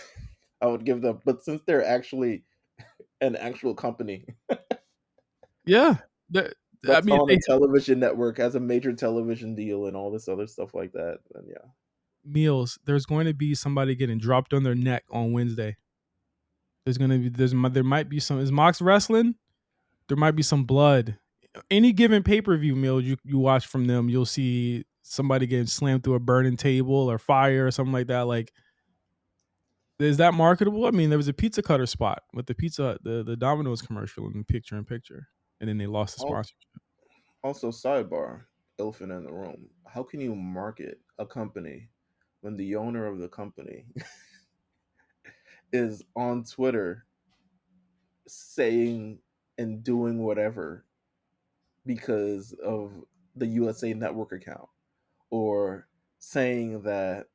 I would give them. But since they're actually an actual company yeah. I that's mean, on they a television network, has a major television deal, and all this other stuff like that, then yeah. Meelz. There's going to be somebody getting dropped on their neck on Wednesday. There might be some. Is Mox wrestling? There might be some blood. Any given pay-per-view meal you watch from them, you'll see somebody getting slammed through a burning table or fire or something like that. Like, is that marketable? I mean, there was a pizza cutter spot with the Domino's commercial in picture in picture, and then they lost the Al- sponsorship. Also, sidebar, elephant in the room. How can you market a company when the owner of the company is on Twitter saying and doing whatever because of the USA Network account, or saying that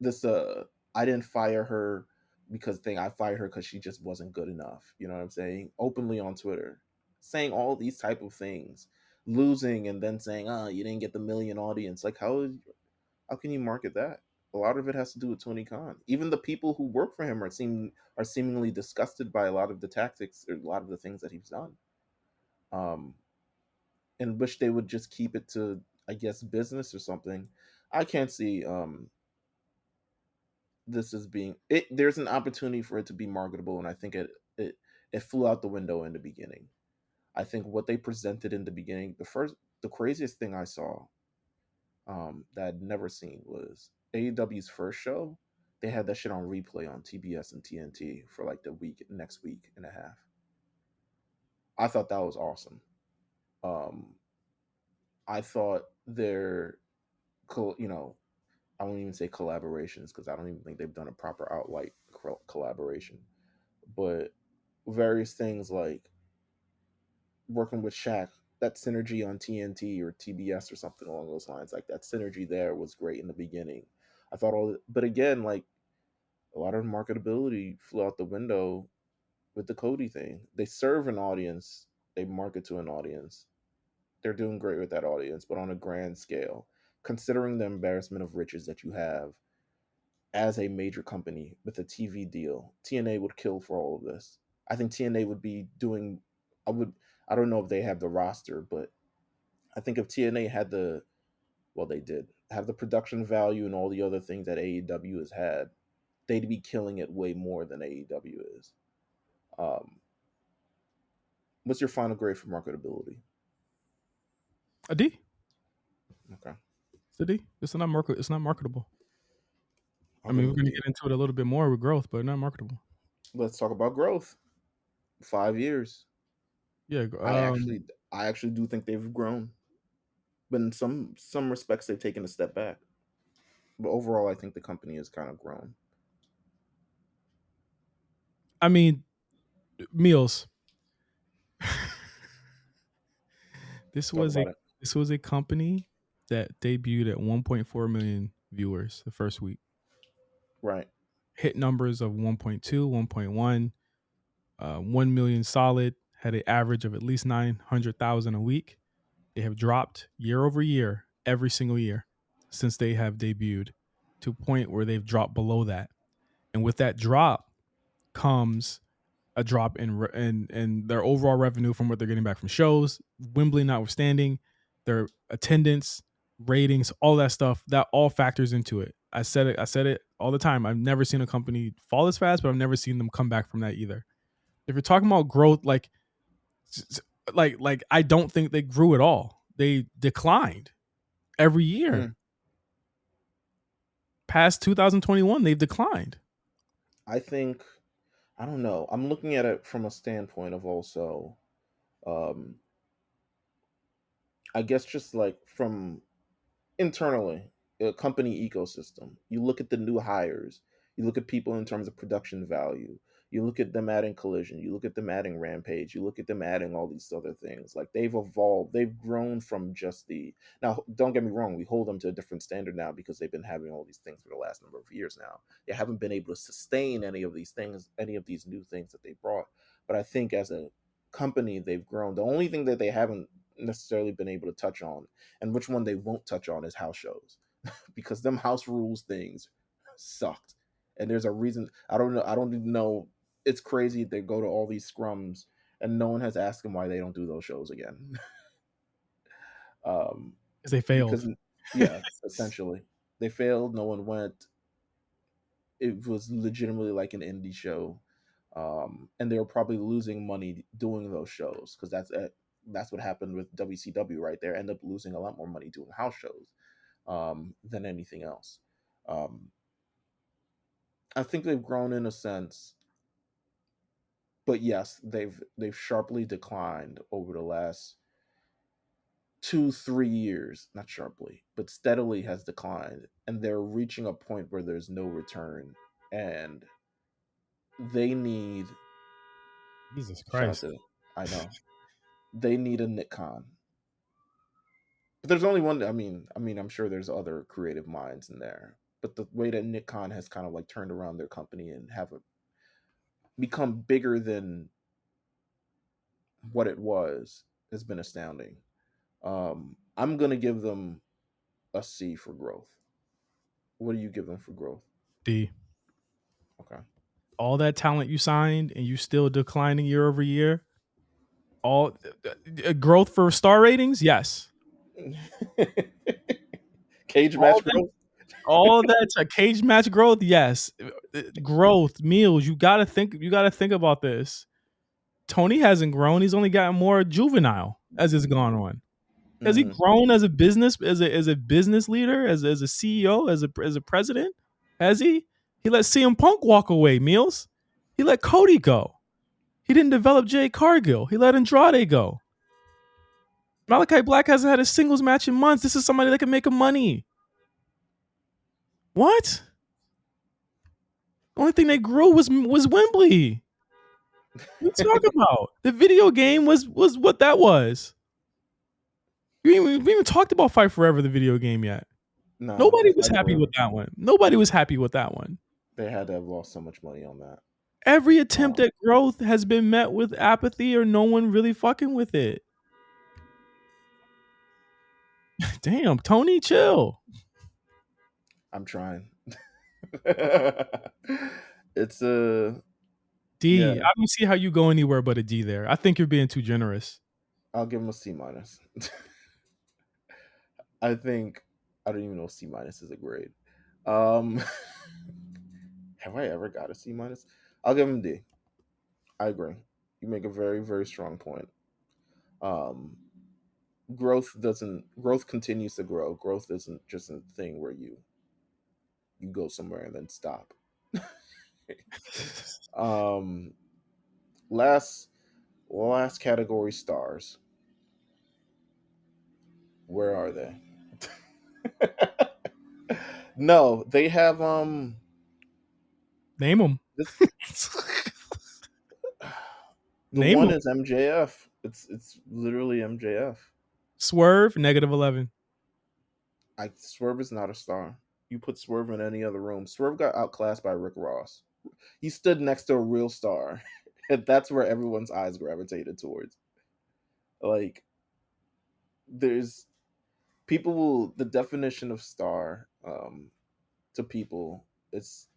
this I didn't fire her because thing I fired her because she just wasn't good enough. You know what I'm saying? Openly on Twitter, saying all these type of things, losing and then saying, "Oh, you didn't get the million audience." Like how can you market that? A lot of it has to do with Tony Khan. Even the people who work for him are seemingly disgusted by a lot of the tactics or a lot of the things that he's done. Um, and wish they would just keep it to, I guess, business or something. I can't see this as being it. There's an opportunity for it to be marketable, and I think it flew out the window in the beginning. I think what they presented in the beginning, the craziest thing I saw that I'd never seen was AEW's first show. They had that shit on replay on TBS and TNT for like the next week and a half. I thought that was awesome. Um, I thought their, you know, I won't even say collaborations because I don't even think they've done a proper outright collaboration. But various things like working with Shaq, that synergy on TNT or TBS or something along those lines, like that synergy there was great in the beginning. I thought but again, like a lot of marketability flew out the window with the Cody thing. They serve an audience, they market to an audience. They're doing great with that audience, but on a grand scale, considering the embarrassment of riches that you have as a major company with a TV deal, TNA would kill for all of this. I think TNA would be doing. I would. I don't know if they have the roster, but I think if TNA had they did have the production value and all the other things that AEW has had, they'd be killing it way more than AEW is. Um, what's your final grade for marketability? A D. Okay, It's a D. It's not marketable. I I'll give mean, him we're a going to D. get into it a little bit more with growth, but not marketable. Let's talk about growth. 5 years. Yeah. I actually do think they've grown, but in some respects they've taken a step back. But overall, I think the company has kind of grown. I mean, Meelz. This Talk was a about it. this was a company that debuted at 1.4 million viewers the first week. Right. Hit numbers of 1.2, 1.1, 1 million solid. Had an average of at least 900,000 a week. They have dropped year over year, every single year since they have debuted, to a point where they've dropped below that. And with that drop comes a drop in their overall revenue from what they're getting back from shows, Wembley notwithstanding, their attendance, ratings, all that stuff, that all factors into it. I said it all the time. I've never seen a company fall as fast, but I've never seen them come back from that either. If you're talking about growth, like I don't think they grew at all. They declined every year. Mm. Past 2021, they've declined. I think I don't know. I'm looking at it from a standpoint of also, um, I guess, just like from internally, a company ecosystem. You look at the new hires. You look at people in terms of production value. You look at them adding Collision. You look at them adding Rampage. You look at them adding all these other things. Like they've evolved. They've grown from just the. Now, don't get me wrong. We hold them to a different standard now because they've been having all these things for the last number of years now. They haven't been able to sustain any of these things, any of these new things that they brought. But I think as a company, they've grown. The only thing that they haven't necessarily been able to touch on, and which one they won't touch on, is house shows, because them house rules things sucked. And there's a reason. I don't know. I don't even know. It's crazy they go to all these scrums and no one has asked them why they don't do those shows again. um, because they failed. because yeah, essentially they failed. No one went. It was legitimately like an indie show, and they were probably losing money doing those shows because that's what happened with WCW. Right, they end up losing a lot more money doing house shows than anything else. Um, I think they've grown in a sense, but yes, they've sharply declined over the last 2 3 years. Not sharply, but steadily has declined, and they're reaching a point where there's no return, and they need. Jesus Shout out Christ. to. I know they need a Nick Khan, but there's only one. I'm sure there's other creative minds in there, but the way that Nick Khan has kind of like turned around their company and have become bigger than what it was has been astounding. I'm gonna give them a C for growth. What do you give them for growth? D. Okay. All that talent you signed and you still declining year over year. All growth for star ratings, yes. Cage All match that, growth. all that's a cage match growth, yes. Growth, Meelz. You gotta think about this. Tony hasn't grown. He's only gotten more juvenile as it's gone on. Has he Hmm. grown as a business as a business leader, as a CEO, as a president? Has he? He let CM Punk walk away, Meelz. He let Cody go. He didn't develop Jay Cargill. He let Andrade go. Malachi Black hasn't had a singles match in months. This is somebody that can make him money. What? The only thing they grew was Wembley. What you talk about? The video game was what that was. We ain't even talked about Fight Forever, the video game, yet. No, the Nobody was fight happy with forever. that one. Nobody was happy with that one. They had to have lost so much money on that. Every attempt Um, at growth has been met with apathy or no one really fucking with it. Damn, Tony, chill. I'm trying. It's a yeah. D. I don't see how you go anywhere but a D there. I think you're being too generous. I'll give him a C minus. I think I don't even know if C minus is a grade. Um, have I ever got a C minus? I'll give him D. I agree. You make a very very strong point. Um, growth continues to grow. Growth isn't just a thing where you go somewhere and then stop. um, last last category, stars. Where are they? No, they have Name them. this. The Name one them. is MJF. It's literally MJF. Swerve, -11. I Swerve is not a star. You put Swerve in any other room. Swerve got outclassed by Rick Ross. He stood next to a real star, and that's where everyone's eyes gravitated towards. Like, there's people will the definition of star to people, it's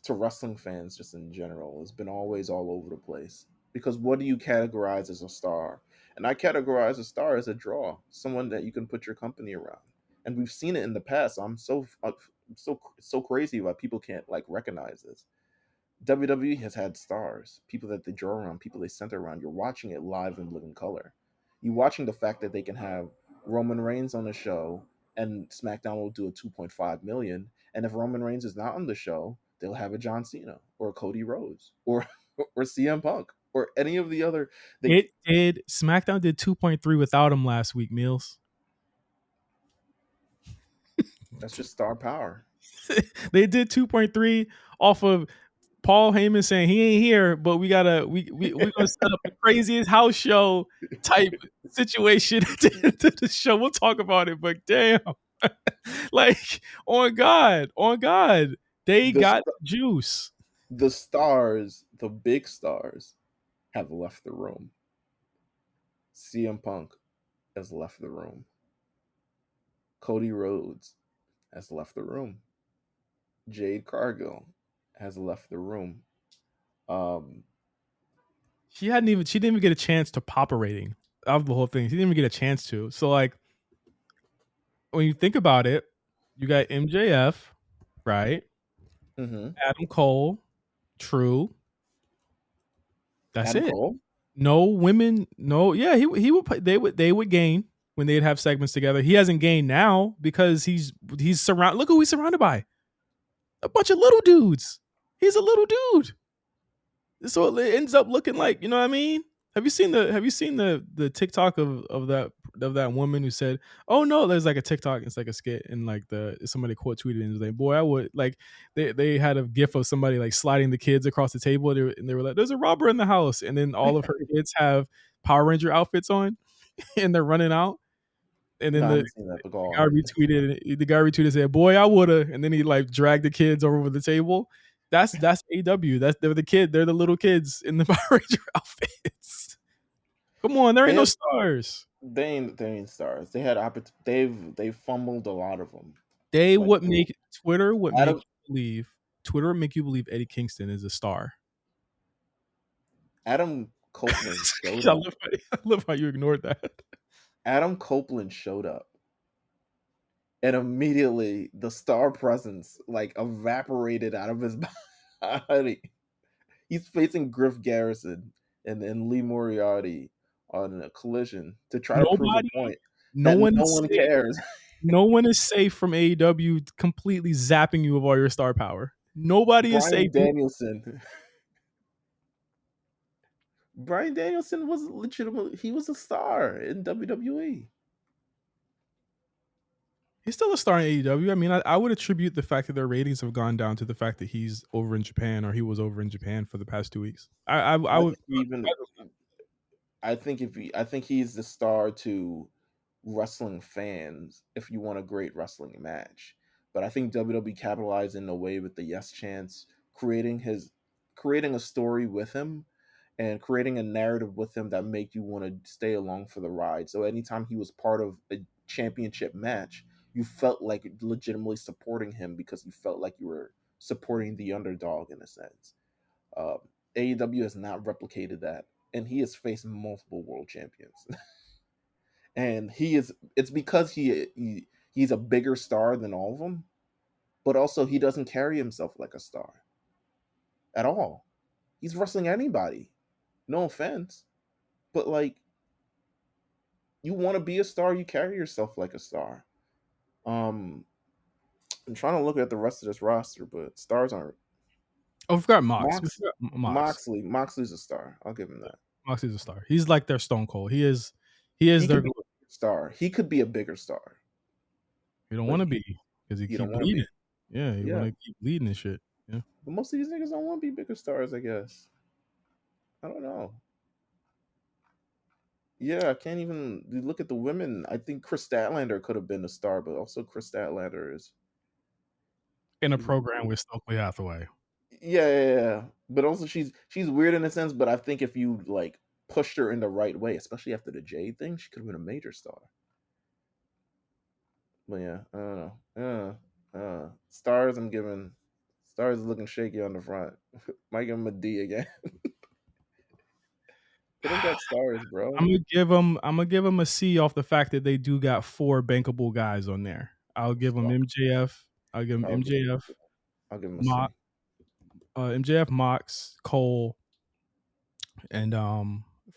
to wrestling fans just in general, has been always all over the place. Because what do you categorize as a star? And I categorize a star as a draw, someone that you can put your company around. And we've seen it in the past. I'm so crazy why people can't like recognize this. WWE has had stars, people that they draw around, people they center around. You're watching it live in living color. You're watching the fact that they can have Roman Reigns on the show and SmackDown will do a 2.5 million. And if Roman Reigns is not on the show, they'll have a John Cena or Cody Rhodes or or CM Punk or any of the other. They It did. SmackDown did 2.3 without him last week, Meelz. That's just star power. They did 2.3 off of Paul Heyman saying he ain't here, but we gonna set up the craziest house show type situation to the show. We'll talk about it, but damn, like on God, they The got st- juice. the stars, the big stars, have left the room. CM Punk has left the room. Cody Rhodes has left the room. Jade Cargill has left the room. Um, She didn't even get a chance to pop a rating of the whole thing. She didn't even get a chance to. So like when you think about it, you got MJF, right? mhm. Adam Cole, True. That's Adam it. Cole. No women. No, yeah, he would. They would gain when they'd have segments together. He hasn't gained now because he's surrounded. Look who he's surrounded by, a bunch of little dudes. He's a little dude, so it ends up looking like, you know what I mean. Have you seen the TikTok of that woman who said, "Oh no," there's like a TikTok, it's like a skit, and like somebody quote tweeted and was like, "Boy, I would like." They had a gif of somebody like sliding the kids across the table, and they were like, "There's a robber in the house," and then all of her kids have Power Ranger outfits on, and they're running out, and No, then I haven't seen that, but go on. the guy retweeted said, "Boy, I woulda," and then he like dragged the kids over the table. That's AW. They're the little kids in the Power Ranger outfits. Come on, there They ain't no have stars. they ain't stars. They've fumbled a lot of them. They Like would make Twitter would make Adam you believe Twitter would make you believe Eddie Kingston is a star. Adam Copeland showed I up. love I love how you ignored that. Adam Copeland showed up, and immediately the star presence like evaporated out of his body. He's facing Griff Garrison and then Lee Moriarty on a collision to try to prove a Nobody, point no that one no is one safe. cares. No one is safe from AEW completely zapping you of all your star power. Nobody is safe. Brian Danielson. Brian Danielson was legitimate. He was a star in WWE. He's still a star in AEW. I mean, I would attribute the fact that their ratings have gone down to the fact that he's over in Japan, or he was over in Japan for the past 2 weeks. I I would. think even I think he's the star to wrestling fans if you want a great wrestling match. But I think WWE capitalized in a way with the Yes Chance, creating a story with him and creating a narrative with him that make you want to stay along for the ride. So anytime he was part of a championship match, you felt like legitimately supporting him because you felt like you were supporting the underdog in a sense. Um, AEW has not replicated that, and he has faced multiple world champions. And it's because he's a bigger star than all of them, but also he doesn't carry himself like a star at all. He's wrestling anybody. No offense, but like you want to be a star, you carry yourself like a star. Um, I'm trying to look at the rest of this roster, but stars aren't. Oh, we forgot Mox. We Mox, forgot Mox. Moxley's a star. I'll give him that. Moxley's a star. He's like their Stone Cold. He is. He is He their. could be a star. He could be a bigger star, You don't but want to be because he you don't keep want to bleeding. be. Yeah, you want Yeah, to keep bleeding and shit. Yeah. but most of these niggas don't want to be bigger stars. I guess. I don't know. Yeah, I can't even you look at the women. I think Chris Statlander could have been a star, but also Chris Statlander is In a she's program weird. with Stokely Hathaway. Yeah, yeah, yeah. But also she's weird in a sense, but I think if you like pushed her in the right way, especially after the Jade thing, she could have been a major star. But yeah, I don't know. Stars I'm giving stars is looking shaky on the front. Might give him a D again. They don't got stars, bro. I'm gonna give him a C off the fact that they do got 4 bankable guys on there. I'll give him Fuck. MJF. I'll give him I'll give MJF, I'll give him a Mox, C. MJF, Mox, Cole, and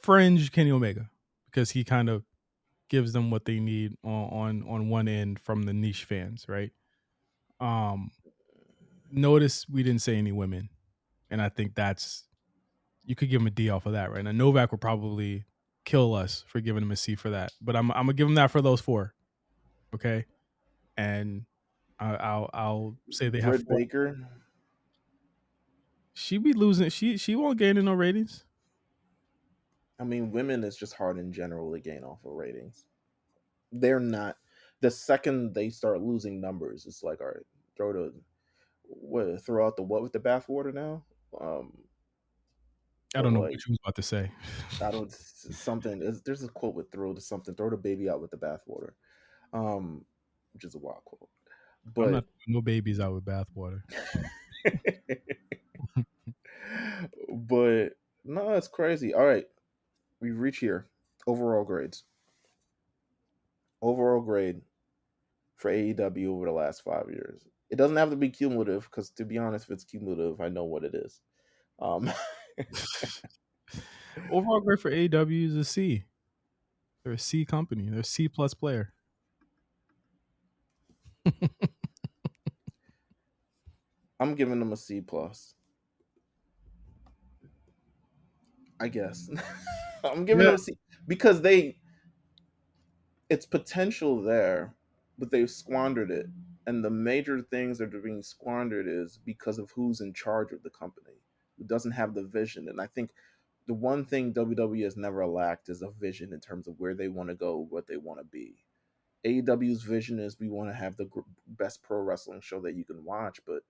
Fringe Kenny Omega, because he kind of gives them what they need on one end from the niche fans, right? Um, Notice we didn't say any women, and I think that's you could give him a D off of that, right? Now Novak would probably kill us for giving him a C for that, but I'm gonna give him that for those four, okay? And I'll say they have Britt four. Baker. She be losing. She won't gain in no ratings. I mean, women is just hard in general to gain off of ratings. They're not. The second they start losing numbers, it's like, all right, throw out the what with the bathwater now. I Or don't know what like you was about to say. I don't something. There's a quote with throw to something. Throw the baby out with the bathwater, um, which is a wild quote. I'm not But throwing no babies out with bathwater. but no, it's crazy. All right, we've reached here. Overall grades. Overall grade for AEW over the last 5 years. It doesn't have to be cumulative because, to be honest, if it's cumulative, I know what it is. Um, Overall grade for AEW is a C. They're a C company. They're a C plus player. I'm giving them a C plus. I guess I'm giving Yeah, them a C because they it's potential there, but they've squandered it. And the major things that are being squandered is because of who's in charge of the company, who doesn't have the vision. And I think the one thing WWE has never lacked is a vision in terms of where they want to go, what they want to be. AEW's vision is we want to have the best pro wrestling show that you can watch, but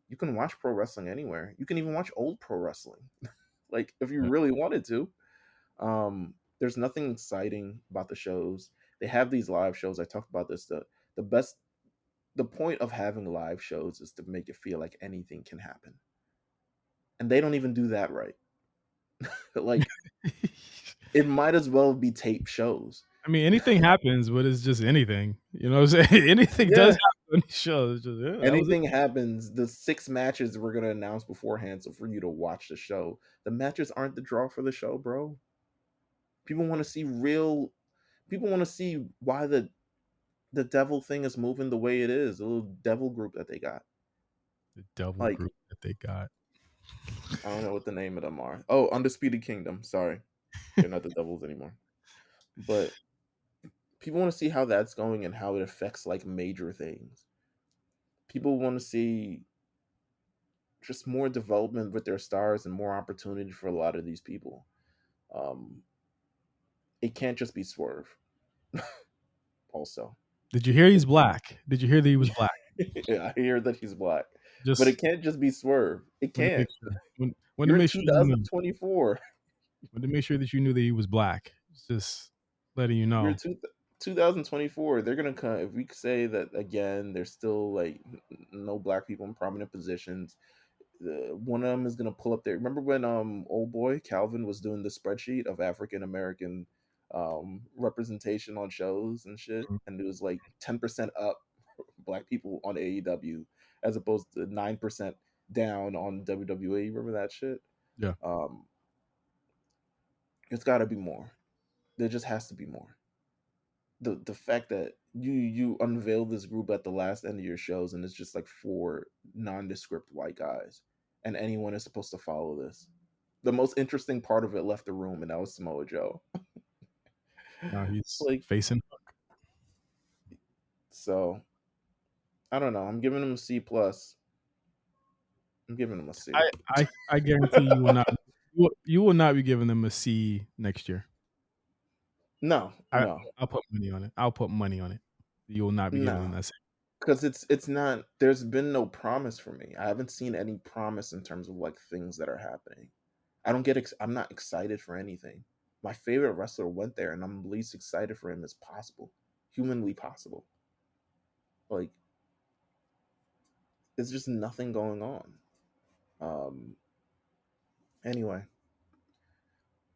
you can watch pro wrestling anywhere. You can even watch old pro wrestling, like if you yeah. really wanted to. There's nothing exciting about the shows. They have these live shows. I talked about this. The best the point of having live shows is to make it feel like anything can happen. And they don't even do that right. Like it might as well be tape shows. I mean, anything happens, but it's just anything. You know what I'm saying? Anything does Yeah. happen on the show. It's just, yeah, that was it. Anything happens, the 6 matches we're gonna announce beforehand, so for you to watch the show. The matches aren't the draw for the show, bro. People want to see real people want to see why the devil thing is moving the way it is, the little devil group that they got. The devil Like, group that they got. I don't know what the name of them are. Oh, Undisputed Kingdom. Sorry. They're not the devils anymore. But people want to see how that's going and how it affects like major things. People want to see just more development with their stars and more opportunity for a lot of these people. Um, it can't just be Swerve. Also, Did you hear he's it, black? Did you hear that he was black? yeah, I hear that he's black, but it Just can't just be Swerve. It want to make can't. sure. Want to You're in make sure you knew. 2024. Want to make sure that you knew that he was black. Just letting you You're know. 2024. They're gonna come if we say that again. There's still like no black people in prominent positions. One of them is gonna pull up there. Remember when old boy Calvin was doing the spreadsheet of African American representation on shows and shit, and it was like 10% up black people on AEW as opposed to 9% down on WWE. Remember that shit? Yeah. Um, it's got to be more. There just has to be more. The fact that you unveil this group at the last end of your shows and it's just like four nondescript white guys and anyone is supposed to follow this. The most interesting part of it left the room and that was Samoa Joe. Now he's Like, facing. so I don't know. I'm giving him a C plus. I'm giving him a C. I guarantee you will not. You will not be giving them a C next year. No, I no, I'll put money on it. I'll put money on it. You will not be giving them no. that same. Because it's not. There's been no promise for me. I haven't seen any promise in terms of like things that are happening. I don't get. I'm not excited for anything. My favorite wrestler went there, and I'm least excited for him as possible, humanly possible. Like, there's just nothing going on. Um. Anyway,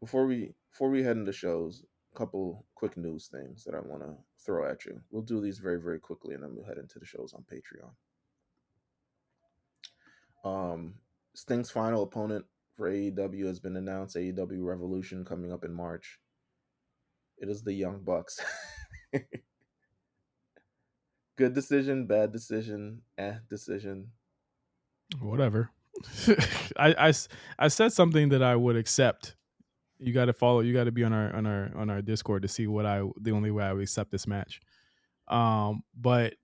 before we head into shows, a couple quick news things that I want to throw at you. We'll do these very very quickly, and then we'll head into the shows on Patreon. Sting's final opponent for AEW has been announced. AEW Revolution coming up in March. It is the Young Bucks. Good decision, bad decision, decision. Whatever. I, I s- I said something that I would accept. You got to follow. You got to be on our Discord to see what I the only way I would accept this match. But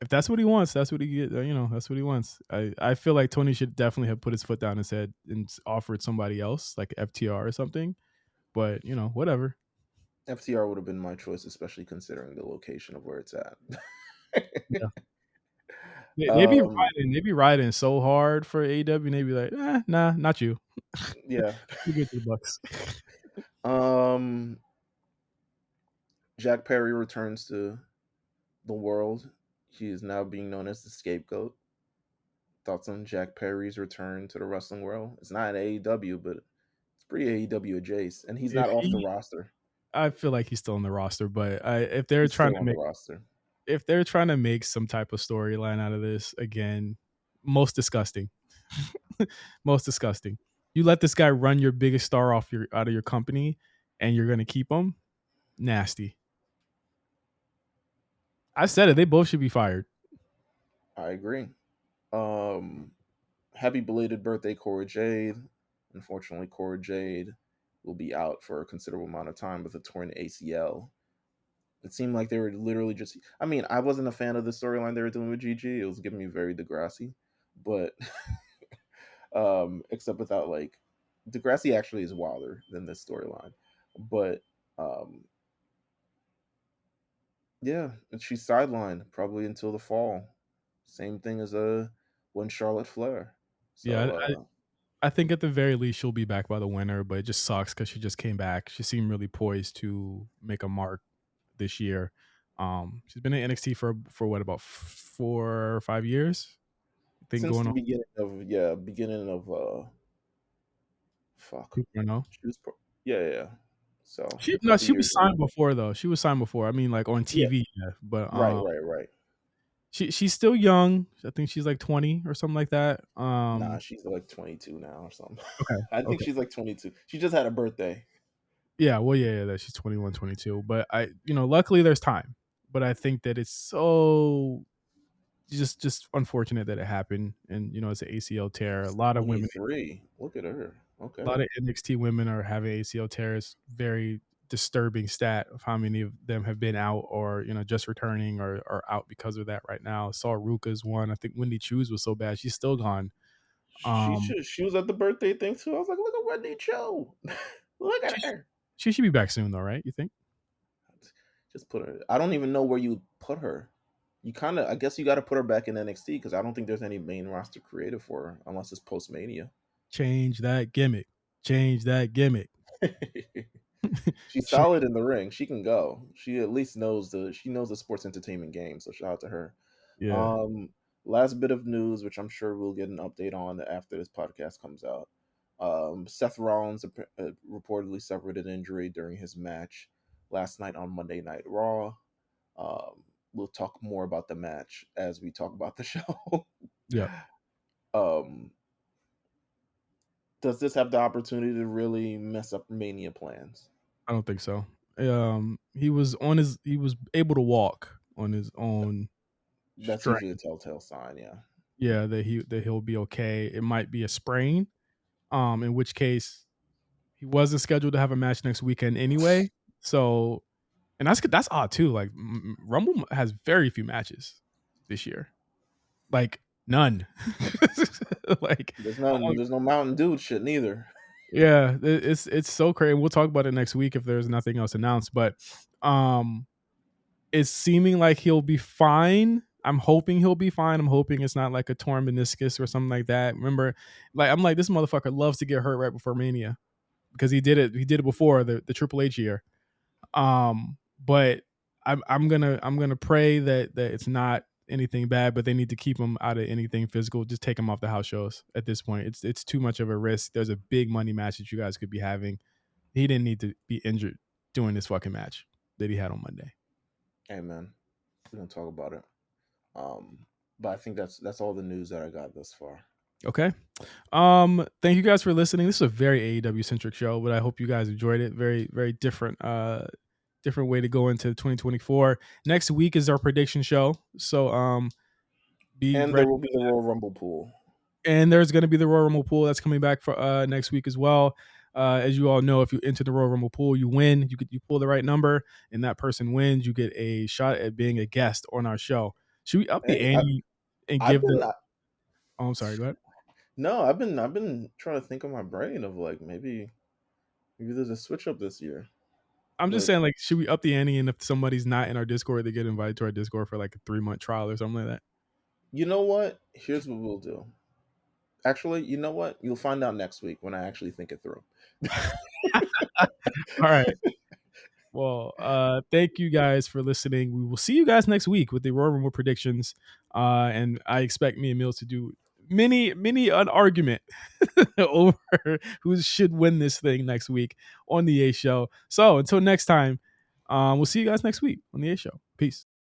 if that's what he wants, that's what he get. That's what he wants. I feel like Tony should definitely have put his foot down and said and offered somebody else like FTR or something. But whatever. FTR would have been my choice, especially considering the location of where it's at. Yeah. They be um, riding. They be riding so hard for AEW. And they be like, nah, not you. yeah. You get to the Bucks. Um, Jack Perry returns to the world. He is now being known as the scapegoat. Thoughts on Jack Perry's return to the wrestling world? It's not an AEW, but it's pretty AEW adjacent, and he's If not off the he, roster. I feel like he's still in the roster, but He's still on the roster. if they're trying to make some type of storyline out of this again, most disgusting. Most disgusting. You let this guy run your biggest star out of your company, and you're gonna keep him. Nasty. I said it. They both should be fired. I agree. Um, Happy belated birthday, Cora Jade. Unfortunately, Cora Jade will be out for a considerable amount of time with a torn ACL. It seemed like they were literally just. I mean, I wasn't a fan of the storyline they were doing with Gigi. It was giving me very Degrassi, but except without like Degrassi actually is wilder than this storyline, but um, yeah, and she's sidelined probably until the fall. Same thing as when Charlotte Flair. Yeah, So I think at the very least she'll be back by the winter, but it just sucks because she just came back. She seemed really poised to make a mark this year. She's been in NXT for what about 4 or 5 years? I think since going the on beginning of fuck, 2.0. she was yeah, yeah, yeah. So She a no, couple she was years in. signed before though. She was signed before. I mean, like on Yeah, TV, yeah. But right, right, right. she's still young. I think she's like 20 or something like that. Nah, she's like 22 now or something. Okay, I think okay. she's like 22. She just had a birthday. Yeah, well, yeah, that she's 21, 22. But luckily there's time. But I think that it's so just unfortunate that it happened, and it's an ACL tear. She's A lot of women, 23. Look at her. a lot Okay. of NXT women are having ACL tears. Very disturbing stat of how many of them have been out or just returning or out because of that right now. Saw Ruka's one. I think Wendy Chu's was so bad she's still gone. Um, She was at the birthday thing too. I was like, look at Wendy Cho. Look she at her. she should be back soon though, right? You think? Just put her. I don't even know where you put her. You kind of, I guess you got to put her back in NXT because I don't think there's any main roster creative for her unless it's post Mania. Change that gimmick. Change that gimmick. She's Sh- solid in the ring. She can go. She at least knows the sports entertainment game. So shout out to her. yeah, Um, Last bit of news, which I'm sure we'll get an update on after this podcast comes out. Seth Rollins reportedly suffered an injury during his match last night on Monday Night Raw. We'll talk more about the match as we talk about the show. yeah. um, does this have the opportunity to really mess up Mania plans? I don't think so. He was able to walk on his own That's strength. usually a telltale sign. Yeah. Yeah, that he'll be okay. It might be a sprain. In which case he wasn't scheduled to have a match next weekend anyway. So, and that's odd too. Like Rumble has very few matches this year, like none. Like, I There's no Mountain Dew shit neither. yeah, it's so crazy. We'll talk about it next week if there's nothing else announced. But um, it's seeming like he'll be fine. I'm hoping he'll be fine. I'm hoping it's not like a torn meniscus or something like that. Remember, like I'm like this motherfucker loves to get hurt right before Mania because he did it. He did it before the Triple H year. But I'm gonna pray that it's not anything bad, but they need to keep him out of anything physical. Just take him off the house shows at this point. It's too much of a risk. There's a big money match that you guys could be having. He didn't need to be injured doing this fucking match that he had on Monday. Hey man, we're gonna talk about it. But I think that's all the news that I got thus far. Okay. Thank you guys for listening. This is a very AEW centric show, but I hope you guys enjoyed it. Very, very different way to go into 2024. Next week is our prediction show. So be And there ready. will be the Royal Rumble pool. And there's going to be the Royal Rumble pool that's coming back for next week as well. As you all know, if you enter the Royal Rumble pool, you win. You pull the right number, and that person wins. You get a shot at being a guest on our show. Should we up the Hey, ante and I've give been the? Oh, I'm sorry. Go ahead. no, I've been trying to think on my brain of like maybe there's a switch up this year. I'm just Like, saying, like, should we up the ante, and if somebody's not in our Discord, they get invited to our Discord for like a 3-month trial or something like you know what? Here's what we'll do. Actually, you know what? You'll find out next week when I actually think it through. that. All right. Well, thank you guys for listening. We will see you guys next week with the Royal Rumble predictions. And I expect me and Meelz to do many an argument over who should win this thing next week on the A Show. So until next time, we'll see you guys next week on the A Show. Peace.